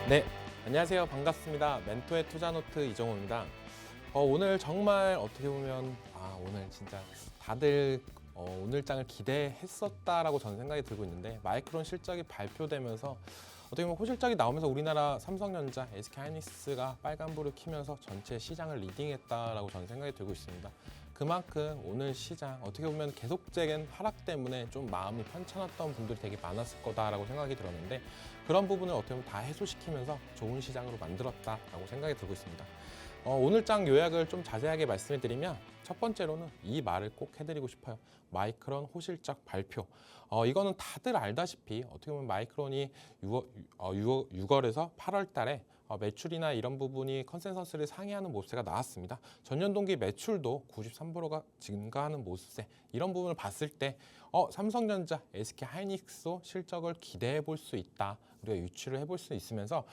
네, 안녕하세요. 반갑습니다. 멘토의 투자노트 이정호입니다. 오늘 정말 어떻게 보면 오늘 진짜 다들 오늘 장을 기대했었다라고 저는 생각이 들고 있는데, 마이크론 실적이 발표되면서 어떻게 보면 호실적이 나오면서 우리나라 삼성전자, SK하이닉스가 빨간불을 켜면서 전체 시장을 리딩했다라고 저는 생각이 들고 있습니다. 그만큼 오늘 시장 어떻게 보면 계속적인 하락 때문에 좀 마음이 편찮았던 분들이 되게 많았을 거다라고 생각이 들었는데, 그런 부분을 어떻게 보면 다 해소시키면서 좋은 시장으로 만들었다라고 생각이 들고 있습니다. 오늘 장 요약을 좀 자세하게 말씀을 드리면, 첫 번째로는 이 말을 꼭 해드리고 싶어요. 마이크론 호실적 발표. 이거는 다들 알다시피 어떻게 보면 마이크론이 6월에서 8월 달에 매출이나 이런 부분이 컨센서스를 상회하는 모습세가 나왔습니다. 전년 동기 매출도 93%가 증가하는 모습세, 이런 부분을 봤을 때 삼성전자, SK하이닉스도 실적을 기대해 볼 수 있다, 우리가 유추를 해볼 수 있으면서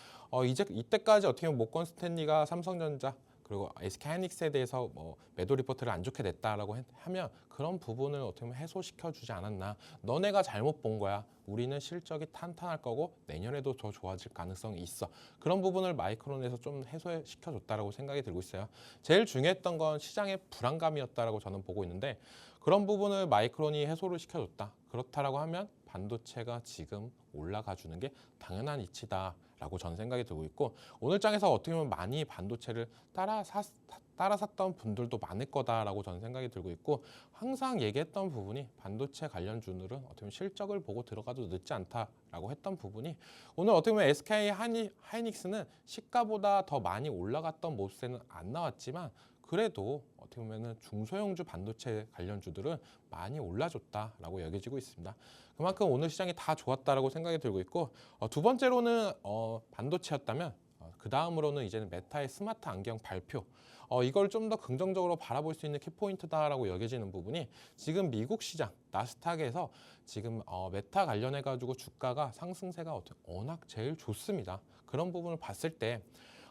이제 이때까지 어떻게 보면 모건 스탠리가 삼성전자 그리고 SK하이닉스에 대해서 매도 리포트를 안 좋게 냈다라고 하면 그런 부분을 어떻게 보면 해소시켜 주지 않았나. 너네가 잘못 본 거야. 우리는 실적이 탄탄할 거고 내년에도 더 좋아질 가능성이 있어. 그런 부분을 마이크론에서 좀 해소시켜 줬다라고 생각이 들고 있어요. 제일 중요했던 건 시장의 불안감이었다라고 저는 보고 있는데, 그런 부분을 마이크론이 해소를 시켜줬다. 그렇다라고 하면 반도체가 지금 올라가 주는 게 당연한 이치다라고 저는 생각이 들고 있고, 오늘 장에서 어떻게 보면 많이 반도체를 따라 샀던 분들도 많을 거다라고 저는 생각이 들고 있고, 항상 얘기했던 부분이 반도체 관련주들은 어떻게 보면 실적을 보고 들어가도 늦지 않다라고 했던 부분이, 오늘 어떻게 보면 SK 하이닉스는 시가보다 더 많이 올라갔던 모습에는 안 나왔지만, 그래도 어떻게 보면 중소형주 반도체 관련주들은 많이 올라줬다라고 여겨지고 있습니다. 그만큼 오늘 시장이 다 좋았다라고 생각이 들고 있고, 두 번째로는 반도체였다면, 그 다음으로는 이제는 메타의 스마트 안경 발표. 이걸 좀 더 긍정적으로 바라볼 수 있는 키포인트다라고 여겨지는 부분이, 지금 미국 시장 나스닥에서 지금 메타 관련해 가지고 주가가 상승세가 워낙 제일 좋습니다. 그런 부분을 봤을 때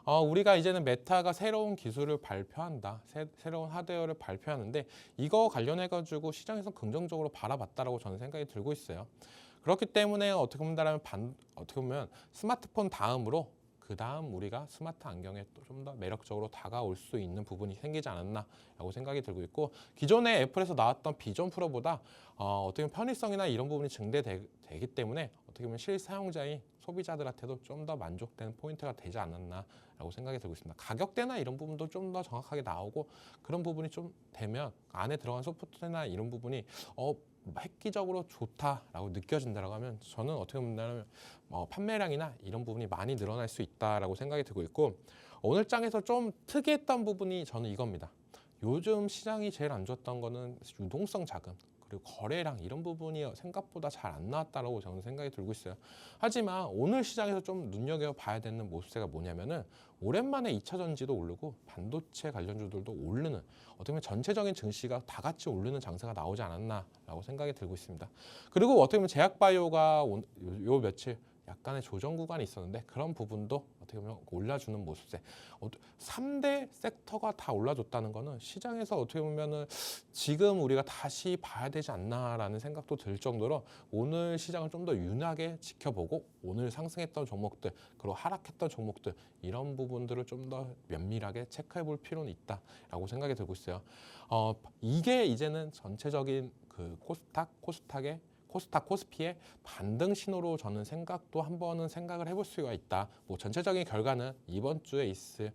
우리가 이제는 메타가 새로운 기술을 발표한다, 새로운 하드웨어를 발표하는데, 이거 관련해 가지고 시장에서 긍정적으로 바라봤다라고 저는 생각이 들고 있어요. 그렇기 때문에 어떻게 본다면 어떻게 보면 스마트폰 다음으로, 그 다음 우리가 스마트 안경에 또 좀 더 매력적으로 다가올 수 있는 부분이 생기지 않았나라고 생각이 들고 있고, 기존에 애플에서 나왔던 비전 프로보다 어떻게 보면 편의성이나 이런 부분이 증대되기 때문에 어떻게 보면 실사용자인 소비자들한테도 좀 더 만족되는 포인트가 되지 않았나라고 생각이 들고 있습니다. 가격대나 이런 부분도 좀 더 정확하게 나오고, 그런 부분이 좀 되면 안에 들어간 소프트웨어나 이런 부분이 획기적으로 좋다라고 느껴진다라고 하면, 저는 어떻게 보면 판매량이나 이런 부분이 많이 늘어날 수 있다라고 생각이 들고 있고, 오늘 장에서 좀 특이했던 부분이 저는 이겁니다. 요즘 시장이 제일 안 좋았던 거는 유동성 자금 그리고 거래량, 이런 부분이 생각보다 잘 안 나왔다라고 저는 생각이 들고 있어요. 하지만 오늘 시장에서 좀 눈여겨봐야 되는 모습세가 뭐냐면은, 오랜만에 2차 전지도 오르고 반도체 관련주들도 오르는, 어떻게 보면 전체적인 증시가 다 같이 오르는 장세가 나오지 않았나라고 생각이 들고 있습니다. 그리고 어떻게 보면 제약바이오가 요 며칠 약간의 조정 구간이 있었는데, 그런 부분도 어떻게 보면 올라주는 모습세. 3대 섹터가 다 올라줬다는 거는 시장에서 어떻게 보면은 지금 우리가 다시 봐야 되지 않나라는 생각도 들 정도로, 오늘 시장을 좀 더 유능하게 지켜보고, 오늘 상승했던 종목들 그리고 하락했던 종목들, 이런 부분들을 좀 더 면밀하게 체크해 볼 필요는 있다라고 생각이 들고 있어요. 이게 이제는 전체적인 그 코스닥, 코스피의 반등 신호로 저는 한 번은 생각을 해볼 수가 있다. 전체적인 결과는 이번 주에 있을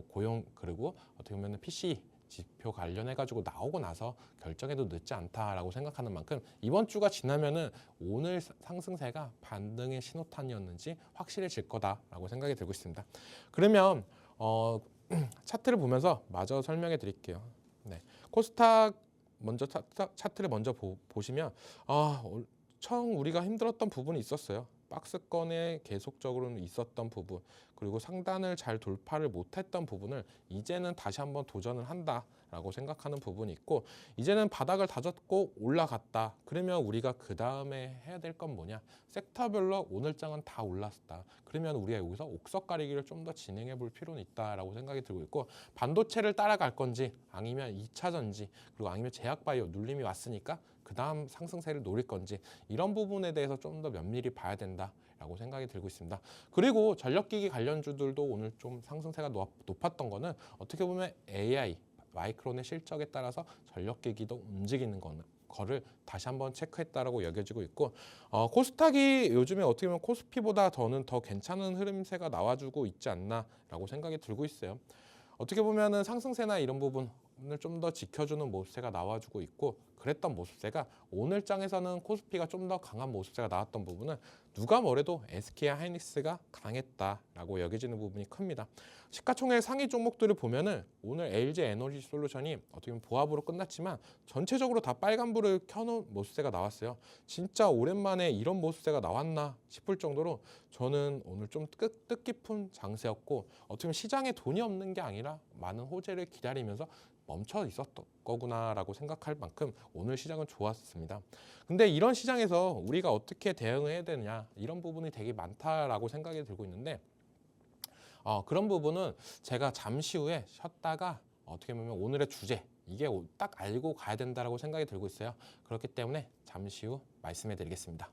고용 그리고 어떻게 보면 PC 지표 관련해 가지고 나오고 나서 결정해도 늦지 않다라고 생각하는 만큼, 이번 주가 지나면은 오늘 상승세가 반등의 신호탄이었는지 확실해질 거다라고 생각이 들고 있습니다. 그러면 차트를 보면서 마저 설명해 드릴게요. 네. 코스닥 먼저 차트를 먼저 보시면, 엄청 우리가 힘들었던 부분이 있었어요. 박스권에 계속적으로 있었던 부분, 그리고 상단을 잘 돌파를 못했던 부분을 이제는 다시 한번 도전을 한다 라고 생각하는 부분이 있고, 이제는 바닥을 다졌고 올라갔다. 그러면 우리가 그 다음에 해야 될 건 뭐냐? 섹터별로 오늘 장은 다 올랐다. 그러면 우리가 여기서 옥석 가리기를 좀 더 진행해 볼 필요는 있다라고 생각이 들고 있고, 반도체를 따라갈 건지 아니면 2차 전지 그리고 아니면 제약바이오 눌림이 왔으니까 그 다음 상승세를 노릴 건지, 이런 부분에 대해서 좀 더 면밀히 봐야 된다라고 생각이 들고 있습니다. 그리고 전력기기 관련주들도 오늘 좀 상승세가 높았던 거는 어떻게 보면 AI 마이크론의 실적에 따라서 전력기기도 움직이는 거를 다시 한번 체크했다라고 여겨지고 있고, 코스닥이 요즘에 어떻게 보면 코스피보다 더 괜찮은 흐름세가 나와주고 있지 않나라고 생각이 들고 있어요. 어떻게 보면은 상승세나 이런 부분을 좀 더 지켜주는 모습세가 나와주고 있고, 그랬던 모습세가 오늘 장에서는 코스피가 좀 더 강한 모습세가 나왔던 부분은 누가 뭐래도 SK 하이닉스가 강했다라고 여겨지는 부분이 큽니다. 시가총액 상위 종목들을 보면은 오늘 LG 에너지 솔루션이 어떻게 보면 보합으로 끝났지만 전체적으로 다 빨간불을 켜놓은 모습세가 나왔어요. 진짜 오랜만에 이런 모습세가 나왔나 싶을 정도로 저는 오늘 좀 뜻깊은 장세였고, 어떻게 보면 시장에 돈이 없는 게 아니라 많은 호재를 기다리면서 멈춰 있었던 거구나라고 생각할 만큼 오늘 시장은 좋았습니다. 근데 이런 시장에서 우리가 어떻게 대응을 해야 되느냐, 이런 부분이 되게 많다라고 생각이 들고 있는데, 그런 부분은 제가 잠시 후에 쉬었다가 어떻게 보면 오늘의 주제, 이게 딱 알고 가야 된다라고 생각이 들고 있어요. 그렇기 때문에 잠시 후 말씀해 드리겠습니다.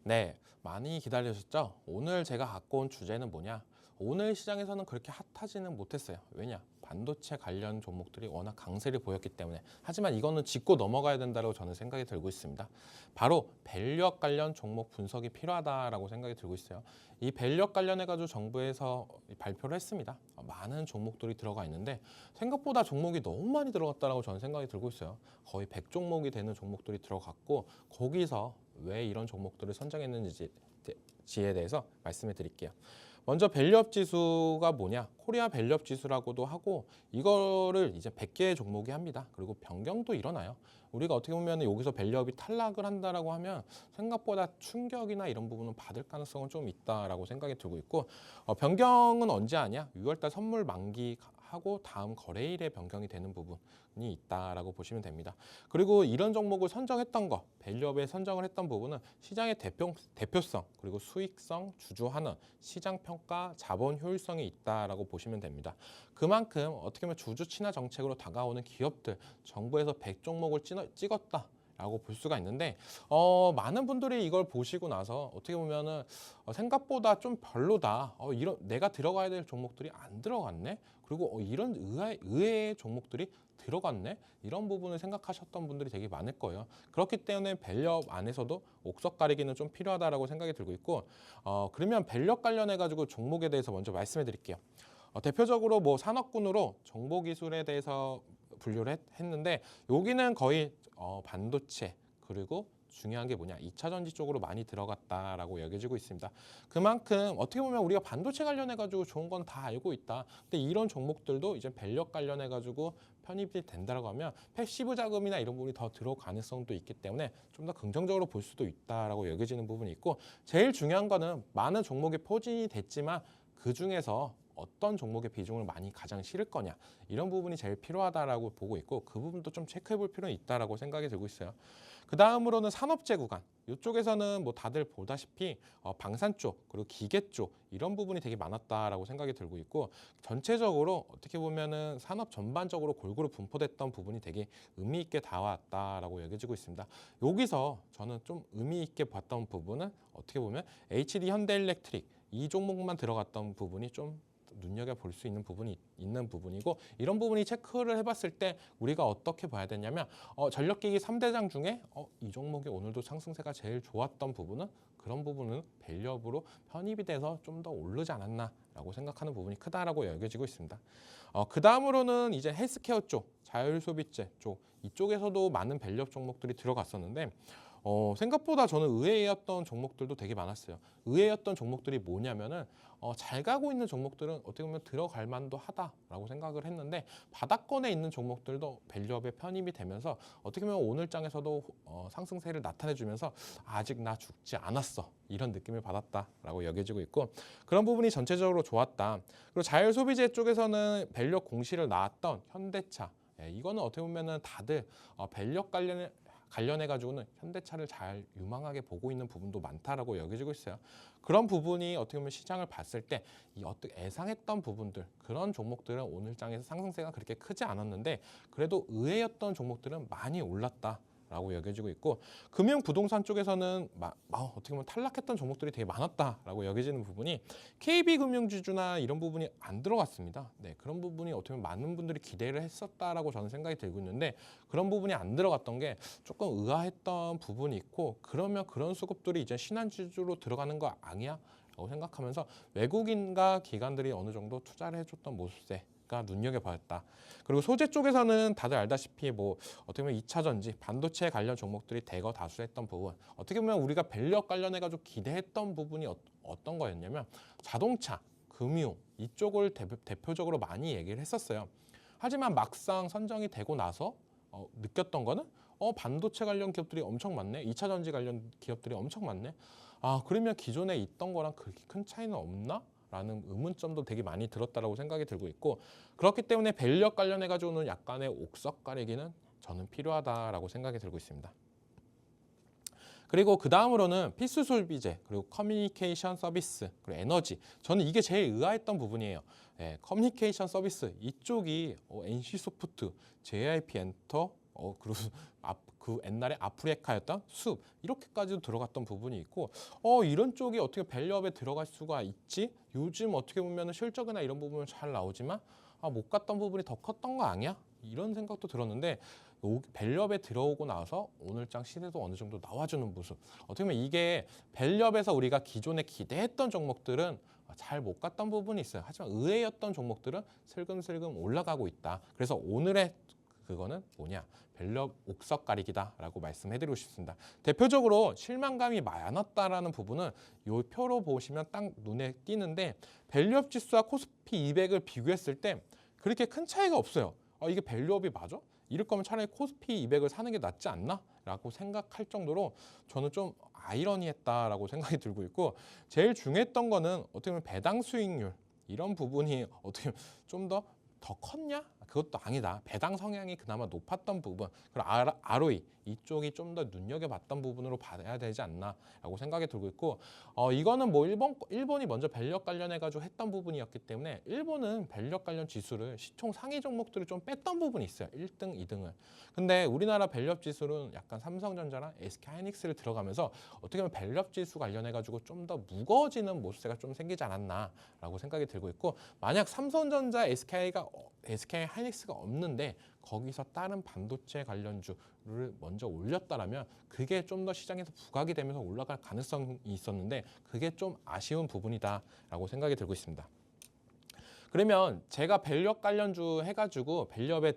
네, 많이 기다리셨죠? 오늘 제가 갖고 온 주제는 뭐냐? 오늘 시장에서는 그렇게 핫하지는 못했어요. 왜냐? 반도체 관련 종목들이 워낙 강세를 보였기 때문에. 하지만 이거는 짚고 넘어가야 된다고 저는 생각이 들고 있습니다. 바로 밸류업 관련 종목 분석이 필요하다라고 생각이 들고 있어요. 이 밸류업 관련해가지고 정부에서 발표를 했습니다. 많은 종목들이 들어가 있는데 생각보다 종목이 너무 많이 들어갔다라고 저는 생각이 들고 있어요. 거의 100종목이 되는 종목들이 들어갔고, 거기서 왜 이런 종목들을 선정했는지에 대해서 말씀을 드릴게요. 먼저 밸류업 지수가 뭐냐? 코리아 밸류업 지수라고도 하고, 이거를 이제 100개의 종목이 합니다. 그리고 변경도 일어나요. 우리가 어떻게 보면 여기서 밸류업이 탈락을 한다라고 하면 생각보다 충격이나 이런 부분은 받을 가능성은 좀 있다라고 생각이 들고 있고, 변경은 언제 하냐? 6월달 선물 만기하고 다음 거래일에 변경이 되는 부분이 있다라고 보시면 됩니다. 그리고 이런 종목을 선정했던 거, 밸류업에 선정을 했던 부분은 시장의 대표성, 그리고 수익성, 주주환원, 시장평가, 자본 효율성이 있다라고 보시면 됩니다. 그만큼 어떻게 보면 주주 친화 정책으로 다가오는 기업들, 정부에서 100종목을 찍었다라고 볼 수가 있는데, 많은 분들이 이걸 보시고 나서 어떻게 보면은 생각보다 좀 별로다. 이런 내가 들어가야 될 종목들이 안 들어갔네. 그리고 이런 의외의 종목들이 들어갔네. 이런 부분을 생각하셨던 분들이 되게 많을 거예요. 그렇기 때문에 밸류업 안에서도 옥석 가리기는 좀 필요하다라고 생각이 들고 있고, 그러면 밸류업 관련해 가지고 종목에 대해서 먼저 말씀해 드릴게요. 대표적으로 뭐 산업군으로 정보기술에 대해서 분류를 했는데, 여기는 거의 반도체, 그리고 중요한 게 뭐냐, 2차 전지 쪽으로 많이 들어갔다라고 여겨지고 있습니다. 그만큼 어떻게 보면 우리가 반도체 관련해 가지고 좋은 건 다 알고 있다. 근데 이런 종목들도 이제 밸류업 관련해 가지고 편입이 된다라고 하면 패시브 자금이나 이런 부분이 더 들어올 가능성도 있기 때문에 좀 더 긍정적으로 볼 수도 있다라고 여겨지는 부분이 있고, 제일 중요한 거는 많은 종목이 포진이 됐지만 그 중에서 어떤 종목의 비중을 많이 가장 실을 거냐 이런 부분이 제일 필요하다라고 보고 있고 그 부분도 좀 체크해 볼 필요는 있다라고 생각이 들고 있어요. 그 다음으로는 산업재 구간 이쪽에서는 뭐 다들 보다시피 방산 쪽 그리고 기계 쪽 이런 부분이 되게 많았다라고 생각이 들고 있고 전체적으로 어떻게 보면은 산업 전반적으로 골고루 분포됐던 부분이 되게 의미 있게 다왔다라고 여겨지고 있습니다. 여기서 저는 좀 의미 있게 봤던 부분은 어떻게 보면 HD 현대일렉트릭 이 종목만 들어갔던 부분이 좀 눈여겨볼 수 있는 부분이 있는 부분이고 이런 부분이 체크를 해봤을 때 우리가 어떻게 봐야 되냐면 전력기기 3대장 중에 이 종목이 오늘도 상승세가 제일 좋았던 부분은 그런 부분은 밸류업으로 편입이 돼서 좀 더 오르지 않았나라고 생각하는 부분이 크다라고 여겨지고 있습니다. 그 다음으로는 이제 헬스케어 쪽, 자율소비재 쪽 이쪽에서도 많은 밸류업 종목들이 들어갔었는데 생각보다 저는 의외였던 종목들도 되게 많았어요. 의외였던 종목들이 뭐냐면은 잘 가고 있는 종목들은 어떻게 보면 들어갈 만도 하다라고 생각을 했는데 바닥권에 있는 종목들도 밸류업에 편입이 되면서 어떻게 보면 오늘장에서도 상승세를 나타내주면서 아직 나 죽지 않았어 이런 느낌을 받았다라고 여겨지고 있고 그런 부분이 전체적으로 좋았다. 그리고 자율소비재 쪽에서는 밸류업 공시를 나왔던 현대차 이거는 어떻게 보면은 다들 밸류업 관련해가지고는 현대차를 잘 유망하게 보고 있는 부분도 많다라고 여겨지고 있어요. 그런 부분이 어떻게 보면 시장을 봤을 때 이 어떻게 예상했던 부분들 그런 종목들은 오늘장에서 상승세가 그렇게 크지 않았는데 그래도 의외였던 종목들은 많이 올랐다. 라고 여겨지고 있고 금융 부동산 쪽에서는 어떻게 보면 탈락했던 종목들이 되게 많았다라고 여겨지는 부분이 KB금융지주나 이런 부분이 안 들어갔습니다. 네, 그런 부분이 어떻게 보면 많은 분들이 기대를 했었다라고 저는 생각이 들고 있는데 그런 부분이 안 들어갔던 게 조금 의아했던 부분이 있고 그러면 그런 수급들이 이제 신한지주로 들어가는 거 아니야? 라고 생각하면서 외국인과 기관들이 어느 정도 투자를 해줬던 모습세 가 눈여겨봤다. 그리고 소재 쪽에서는 다들 알다시피 뭐 어떻게 보면 2차 전지, 반도체 관련 종목들이 대거 다수했던 부분. 어떻게 보면 우리가 밸류업 관련해가지고 기대했던 부분이 어떤 거였냐면 자동차, 금융 이쪽을 대표적으로 많이 얘기를 했었어요. 하지만 막상 선정이 되고 나서 느꼈던 거는 반도체 관련 기업들이 엄청 많네. 2차 전지 관련 기업들이 엄청 많네. 그러면 기존에 있던 거랑 그렇게 큰 차이는 없나? 라는 의문점도 되게 많이 들었다라고 생각이 들고 있고 그렇기 때문에 밸류업 관련해가지고는 약간의 옥석 가리기는 저는 필요하다라고 생각이 들고 있습니다. 그리고 그 다음으로는 필수 소비재 그리고 커뮤니케이션 서비스 그리고 에너지 저는 이게 제일 의아했던 부분이에요. 커뮤니케이션 서비스 이쪽이 NC소프트, JYP엔터 그리고 그 옛날에 아프리카였던 숲 이렇게까지도 들어갔던 부분이 있고 이런 쪽이 어떻게 밸류업에 들어갈 수가 있지? 요즘 어떻게 보면 실적이나 이런 부분은 잘 나오지만 못 갔던 부분이 더 컸던 거 아니야? 이런 생각도 들었는데 밸류업에 들어오고 나서 오늘장 시세도 어느 정도 나와주는 모습 어떻게 보면 이게 밸류업에서 우리가 기존에 기대했던 종목들은 잘 못 갔던 부분이 있어요. 하지만 의외였던 종목들은 슬금슬금 올라가고 있다. 그래서 오늘의 그거는 뭐냐? 밸류업 옥석 가리기다라고 말씀해드리고 싶습니다. 대표적으로 실망감이 많았다라는 부분은 이 표로 보시면 딱 눈에 띄는데 밸류업 지수와 코스피 200을 비교했을 때 그렇게 큰 차이가 없어요. 이게 밸류업이 맞아? 이럴 거면 차라리 코스피 200을 사는 게 낫지 않나? 라고 생각할 정도로 저는 좀 아이러니했다라고 생각이 들고 있고 제일 중요했던 거는 어떻게 보면 배당 수익률 이런 부분이 어떻게 좀 더 컸냐? 그것도 아니다. 배당 성향이 그나마 높았던 부분, 그리고 ROE 이쪽이 좀 더 눈여겨봤던 부분으로 봐야 되지 않나라고 생각이 들고 있고 이거는 뭐 일본이 먼저 밸류업 관련해가지고 했던 부분이었기 때문에 일본은 밸류업 관련 지수를 시총 상위 종목들을 좀 뺐던 부분이 있어요. 1등, 2등을. 근데 우리나라 밸류업 지수는 약간 삼성전자랑 SK하이닉스를 들어가면서 어떻게 보면 밸류업 지수 관련해가지고 좀 더 무거워지는 모습세가 좀 생기지 않았나라고 생각이 들고 있고 만약 삼성전자, SK하이닉스가 없는데 거기서 다른 반도체 관련주를 먼저 올렸다라면 그게 좀 더 시장에서 부각이 되면서 올라갈 가능성이 있었는데 그게 좀 아쉬운 부분이다라고 생각이 들고 있습니다. 그러면 제가 밸류업 관련주 해가지고 밸류업에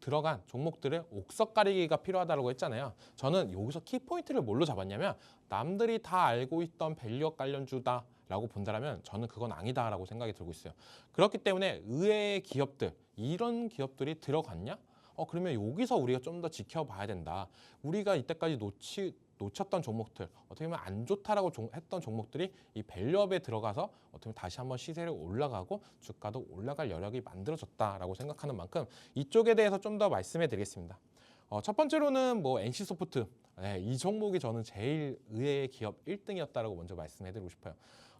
들어간 종목들의 옥석 가리기가 필요하다고 했잖아요. 저는 여기서 키포인트를 뭘로 잡았냐면 남들이 다 알고 있던 밸류업 관련주다 라고 본다면 저는 그건 아니다라고 생각이 들고 있어요. 그렇기 때문에 의외의 기업들, 이런 기업들이 들어갔냐? 그러면 여기서 우리가 좀 더 지켜봐야 된다. 우리가 이때까지 놓쳤던 종목들, 어떻게 보면 안 좋다라고 했던 종목들이 이 밸류업에 들어가서 어떻게 보면 다시 한번 시세를 올라가고 주가도 올라갈 여력이 만들어졌다라고 생각하는 만큼 이쪽에 대해서 좀 더 말씀해 드리겠습니다. 첫 번째로는 뭐 NC소프트, 이 종목이 저는 제일 의외의 기업 1등이었다라고 먼저 말씀해 드리고 싶어요.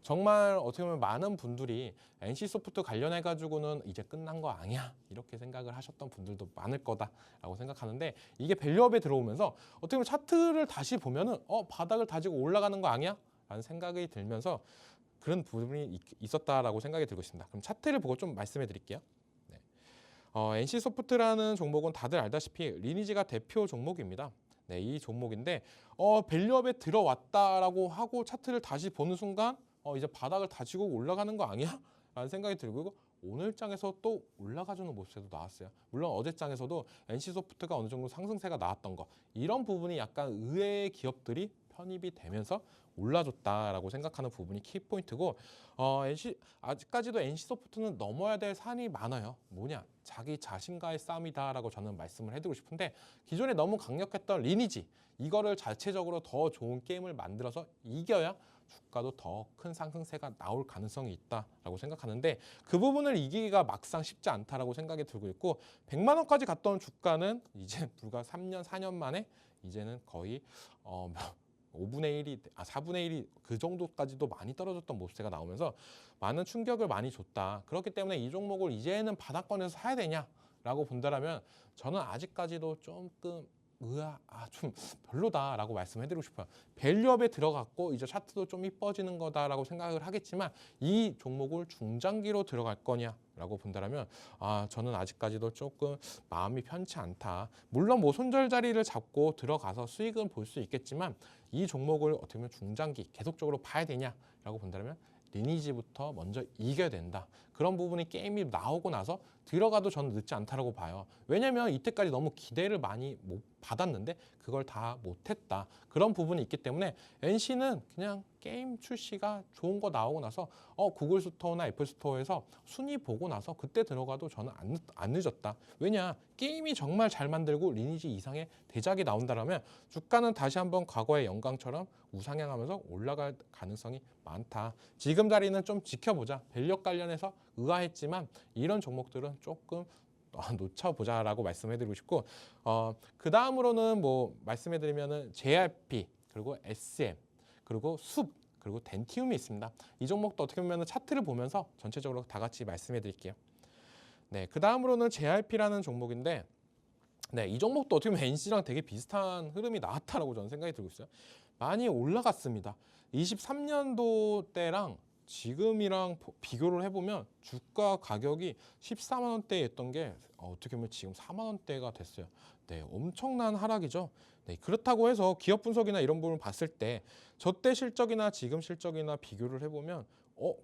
정말 어떻게 보면 많은 분들이 NC소프트 관련해 가지고는 이제 끝난 거 아니야 이렇게 생각을 하셨던 분들도 많을 거다라고 생각하는데, 이게 밸류업에 들어오면서 어떻게 보면 차트를 다시 보면은 바닥을 다지고 올라가는 거 아니야? 라는 생각이 들면서 그런 부분이 있었다라고 생각이 들고 있습니다. 그럼 차트를 보고 좀 말씀해 드릴게요. NC소프트라는 종목은 다들 알다시피 리니지가 대표 종목입니다. 네, 이 종목인데 밸류업에 들어왔다라고 하고 차트를 다시 보는 순간 이제 바닥을 다지고 올라가는 거 아니야? 라는 생각이 들고, 오늘 장에서 또 올라가주는 모습도 나왔어요. 물론 어제 장에서도 NC소프트가 어느 정도 상승세가 나왔던 거, 이런 부분이 약간 의외의 기업들이 편입이 되면서 올라줬다라고 생각하는 부분이 키포인트고, 아직까지도 NC소프트는 넘어야 될 산이 많아요. 뭐냐? 자기 자신과의 싸움이다라고 저는 말씀을 해드리고 싶은데, 기존에 너무 강력했던 리니지, 이거를 자체적으로 더 좋은 게임을 만들어서 이겨야 주가도 더 큰 상승세가 나올 가능성이 있다라고 생각하는데, 그 부분을 이기기가 막상 쉽지 않다라고 생각이 들고 있고, 100만 원까지 갔던 주가는 이제 불과 3년, 4년 만에 이제는 거의 5분의 1이, 4분의 1이 그 정도까지도 많이 떨어졌던 모습세가 나오면서 많은 충격을 많이 줬다. 그렇기 때문에 이 종목을 이제는 바닥권에서 사야 되냐라고 본다라면 저는 아직까지도 조금 좀 별로다라고 말씀해드리고 싶어요. 밸류업에 들어갔고 이제 차트도 좀 이뻐지는 거다라고 생각을 하겠지만, 이 종목을 중장기로 들어갈 거냐라고 본다라면 저는 아직까지도 조금 마음이 편치 않다. 물론 뭐 손절 자리를 잡고 들어가서 수익은 볼 수 있겠지만, 이 종목을 어떻게 보면 중장기 계속적으로 봐야 되냐라고 본다면 리니지부터 먼저 이겨야 된다. 그런 부분이 게임이 나오고 나서 들어가도 저는 늦지 않다라고 봐요. 왜냐면 이때까지 너무 기대를 많이 못 받았는데 그걸 다 못했다. 그런 부분이 있기 때문에 NC는 그냥 게임 출시가 좋은 거 나오고 나서 구글 스토어나 애플 스토어에서 순위 보고 나서 그때 들어가도 저는 안 늦었다. 왜냐? 게임이 정말 잘 만들고 리니지 이상의 대작이 나온다면 주가는 다시 한번 과거의 영광처럼 우상향하면서 올라갈 가능성이 많다. 지금 자리는 좀 지켜보자. 밸류 관련해서 의아했지만 이런 종목들은 조금 놓쳐보자라고 말씀해드리고 싶고, 그 다음으로는 뭐 말씀해드리면은 JRP, 그리고 SM, 그리고 숲, 그리고 덴티움이 있습니다. 이 종목도 어떻게 보면 차트를 보면서 전체적으로 다 같이 말씀해드릴게요. 네, 그 다음으로는 JRP라는 종목인데, 네, 이 종목도 어떻게 보면 NC랑 되게 비슷한 흐름이 나왔다라고 저는 생각이 들고 있어요. 많이 올라갔습니다. 23년도 때랑 지금이랑 비교를 해보면 주가 가격이 14만 원대였던 게 어떻게 보면 지금 4만 원대가 됐어요. 네, 엄청난 하락이죠. 네, 그렇다고 해서 기업 분석이나 이런 부분을 봤을 때 저때 실적이나 지금 실적이나 비교를 해보면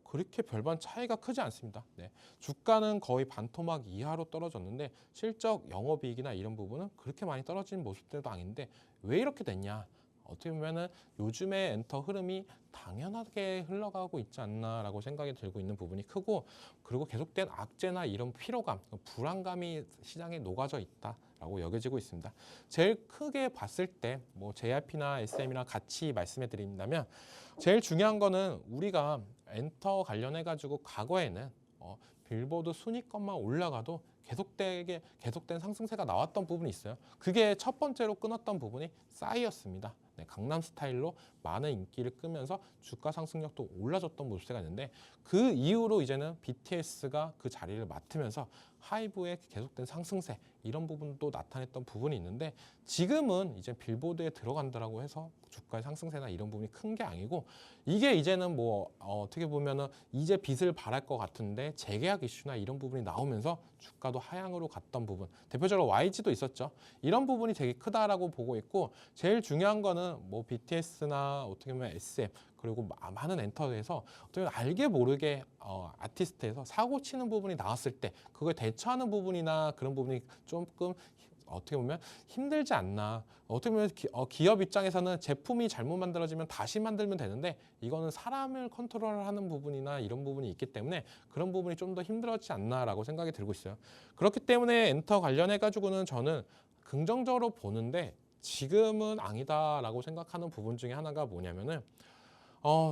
그렇게 별반 차이가 크지 않습니다. 네, 주가는 거의 반토막 이하로 떨어졌는데 실적, 영업이익이나 이런 부분은 그렇게 많이 떨어진 모습들도 아닌데 왜 이렇게 됐냐? 어떻게 보면은 요즘의 엔터 흐름이 당연하게 흘러가고 있지 않나라고 생각이 들고 있는 부분이 크고, 그리고 계속된 악재나 이런 피로감, 불안감이 시장에 녹아져 있다라고 여겨지고 있습니다. 제일 크게 봤을 때 뭐 JRP나 SM이랑 같이 말씀해 드린다면, 제일 중요한 거는 우리가 엔터 관련해 가지고 과거에는 빌보드 순위권만 올라가도 계속된 상승세가 나왔던 부분이 있어요. 그게 첫 번째로 끊었던 부분이 싸이였습니다. 네, 강남 스타일로 많은 인기를 끄면서 주가 상승력도 올라졌던 모습세가 있는데, 그 이후로 이제는 BTS가 그 자리를 맡으면서 하이브의 계속된 상승세, 이런 부분도 나타냈던 부분이 있는데, 지금은 이제 빌보드에 들어간다라고 해서 주가의 상승세나 이런 부분이 큰 게 아니고, 이게 이제는 뭐 어떻게 보면은 이제 빛을 발할 것 같은데 재계약 이슈나 이런 부분이 나오면서 주가도 하향으로 갔던 부분, 대표적으로 YG도 있었죠. 이런 부분이 되게 크다라고 보고 있고, 제일 중요한 거는 뭐 BTS나 어떻게 보면 SM, 그리고 많은 엔터에서 어떻게 보면 알게 모르게 아티스트에서 사고 치는 부분이 나왔을 때 그걸 대처하는 부분이나 그런 부분이 조금 어떻게 보면 힘들지 않나. 어떻게 보면 기업 입장에서는 제품이 잘못 만들어지면 다시 만들면 되는데, 이거는 사람을 컨트롤하는 부분이나 이런 부분이 있기 때문에 그런 부분이 좀 더 힘들었지 않나라고 생각이 들고 있어요. 그렇기 때문에 엔터 관련해 가지고는 저는 긍정적으로 보는데, 지금은 아니다라고 생각하는 부분 중에 하나가 뭐냐면은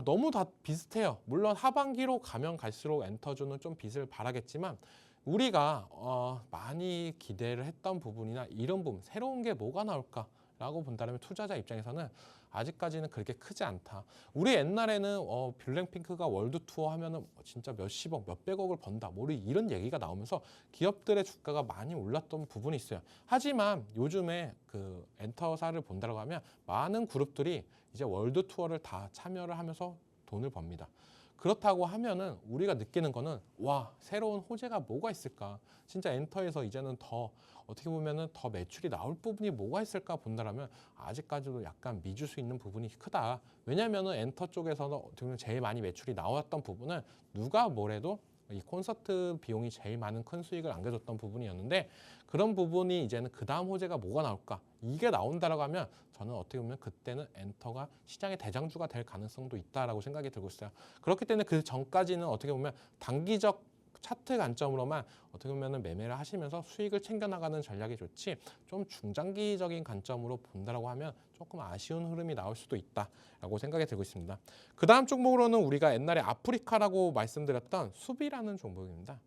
너무 다 비슷해요. 물론 하반기로 가면 갈수록 엔터주는 좀 빛을 발하겠지만 우리가 많이 기대를 했던 부분이나 이런 부분, 새로운 게 뭐가 나올까라고 본다면 투자자 입장에서는 아직까지는 그렇게 크지 않다. 우리 옛날에는 블랙핑크가 월드 투어 하면은 진짜 몇십억, 몇백억을 번다. 뭐 이런 얘기가 나오면서 기업들의 주가가 많이 올랐던 부분이 있어요. 하지만 요즘에 그 엔터사를 본다고 하면 많은 그룹들이 이제 월드 투어를 다 참여를 하면서 돈을 법니다. 그렇다고 하면은 우리가 느끼는 거는 와, 새로운 호재가 뭐가 있을까? 진짜 엔터에서 이제는 더 어떻게 보면은 더 매출이 나올 부분이 뭐가 있을까 본다라면 아직까지도 약간 미줄 수 있는 부분이 크다. 왜냐면은 엔터 쪽에서는 어떻게 보면 제일 많이 매출이 나왔던 부분은 누가 뭐래도 이 콘서트 비용이 제일 많은 큰 수익을 안겨줬던 부분이었는데 그런 부분이 이제는 그 다음 호재가 뭐가 나올까? 이게 나온다라고 하면 저는 어떻게 보면 그때는 엔터가 시장의 대장주가 될 가능성도 있다라고 생각이 들고 있어요. 그렇기 때문에 그 전까지는 어떻게 보면 단기적 차트 관점으로만 어떻게 보면 매매를 하시면서 수익을 챙겨나가는 전략이 좋지 좀 중장기적인 관점으로 본다라고 하면 조금 아쉬운 흐름이 나올 수도 있다라고 생각이 들고 있습니다. 그 다음 종목으로는 우리가 옛날에 아프리카라고 말씀드렸던 수비라는 종목입니다.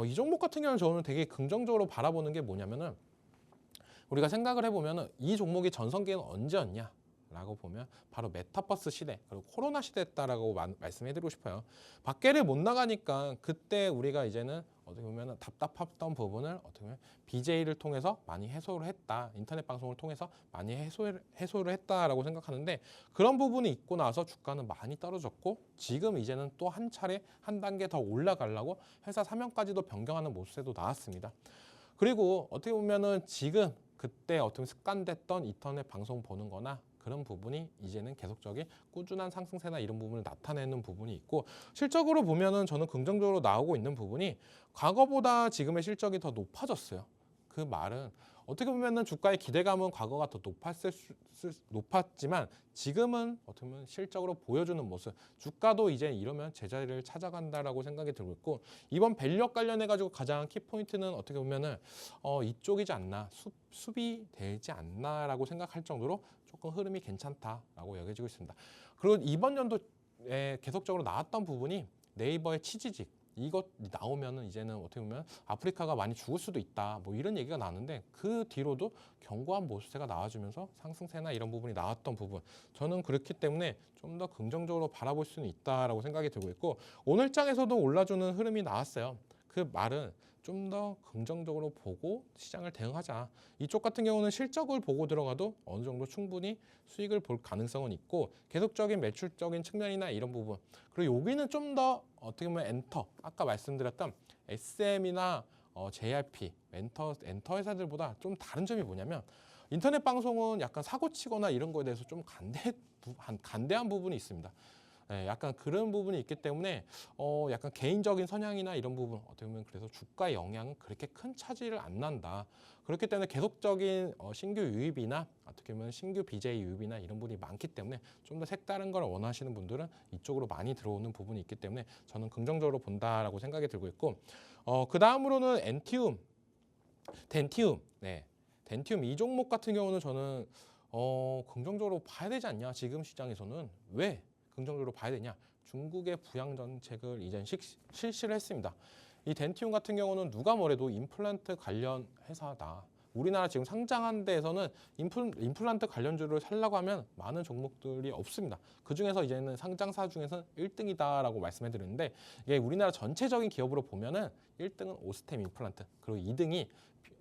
이 종목 같은 경우는 저는 되게 긍정적으로 바라보는 게 뭐냐면은 우리가 생각을 해보면 이 종목이 전성기는 언제였냐? 라고 보면 바로 메타버스 시대 그리고 코로나 시대였다라고 말씀해드리고 싶어요. 밖에를 못 나가니까 그때 우리가 이제는 어떻게 보면 답답했던 부분을 어떻게 보면 BJ를 통해서 많이 해소를 했다. 인터넷 방송을 통해서 많이 해소를 했다라고 생각하는데 그런 부분이 있고 나서 주가는 많이 떨어졌고 지금 이제는 또 한 차례 한 단계 더 올라가려고 회사 사명까지도 변경하는 모습도 나왔습니다. 그리고 어떻게 보면은 지금 그때 어떻게 습관됐던 인터넷 방송 보는 거나 그런 부분이 이제는 계속적인 꾸준한 상승세나 이런 부분을 나타내는 부분이 있고 실적으로 보면은 저는 긍정적으로 나오고 있는 부분이 과거보다 지금의 실적이 더 높아졌어요. 그 말은 어떻게 보면은 주가의 기대감은 과거가 더 높았지만 지금은 어떻게 보면 실적으로 보여주는 모습 주가도 이제 이러면 제자리를 찾아간다라고 생각이 들고 있고 이번 밸류업 관련해 가지고 가장 키포인트는 어떻게 보면은 이쪽이지 않나 수비 되지 않나라고 생각할 정도로 조금 흐름이 괜찮다라고 여겨지고 있습니다. 그리고 이번 연도에 계속적으로 나왔던 부분이 네이버의 치지직 이것 나오면은 이제는 어떻게 보면 아프리카가 많이 죽을 수도 있다 뭐 이런 얘기가 나는데 그 뒤로도 견고한 모습세가 나와주면서 상승세나 이런 부분이 나왔던 부분 저는 그렇기 때문에 좀 더 긍정적으로 바라볼 수는 있다라고 생각이 들고 있고 오늘 장에서도 올라주는 흐름이 나왔어요. 그 말은 좀 더 긍정적으로 보고 시장을 대응하자. 이쪽 같은 경우는 실적을 보고 들어가도 어느 정도 충분히 수익을 볼 가능성은 있고 계속적인 매출적인 측면이나 이런 부분 그리고 여기는 좀 더 어떻게 보면 엔터 아까 말씀드렸던 SM이나 JRP 엔터 회사들보다 좀 다른 점이 뭐냐면 인터넷 방송은 약간 사고치거나 이런 거에 대해서 좀 간대한 부분이 있습니다. 네, 약간 그런 부분이 있기 때문에 약간 개인적인 성향이나 이런 부분 어떻게 보면 그래서 주가의 영향은 그렇게 큰 차지를 안 난다. 그렇기 때문에 계속적인 신규 유입이나 어떻게 보면 신규 BJ 유입이나 이런 부분이 많기 때문에 좀 더 색다른 걸 원하시는 분들은 이쪽으로 많이 들어오는 부분이 있기 때문에 저는 긍정적으로 본다라고 생각이 들고 있고 그 다음으로는 덴티움, 네, 덴티움 이 종목 같은 경우는 저는 긍정적으로 봐야 되지 않냐 지금 시장에서는 왜? 긍정적으로 봐야 되냐? 중국의 부양 정책을 이제 실시를 했습니다. 이 덴티움 같은 경우는 누가 뭐래도 임플란트 관련 회사다. 우리나라 지금 상장한 데에서는 임플란트 관련주를 살려고 하면 많은 종목들이 없습니다. 그 중에서 이제는 상장사 중에서는 1등이다라고 말씀해 드렸는데 이게 우리나라 전체적인 기업으로 보면은 1등은 오스템 임플란트 그리고 2등이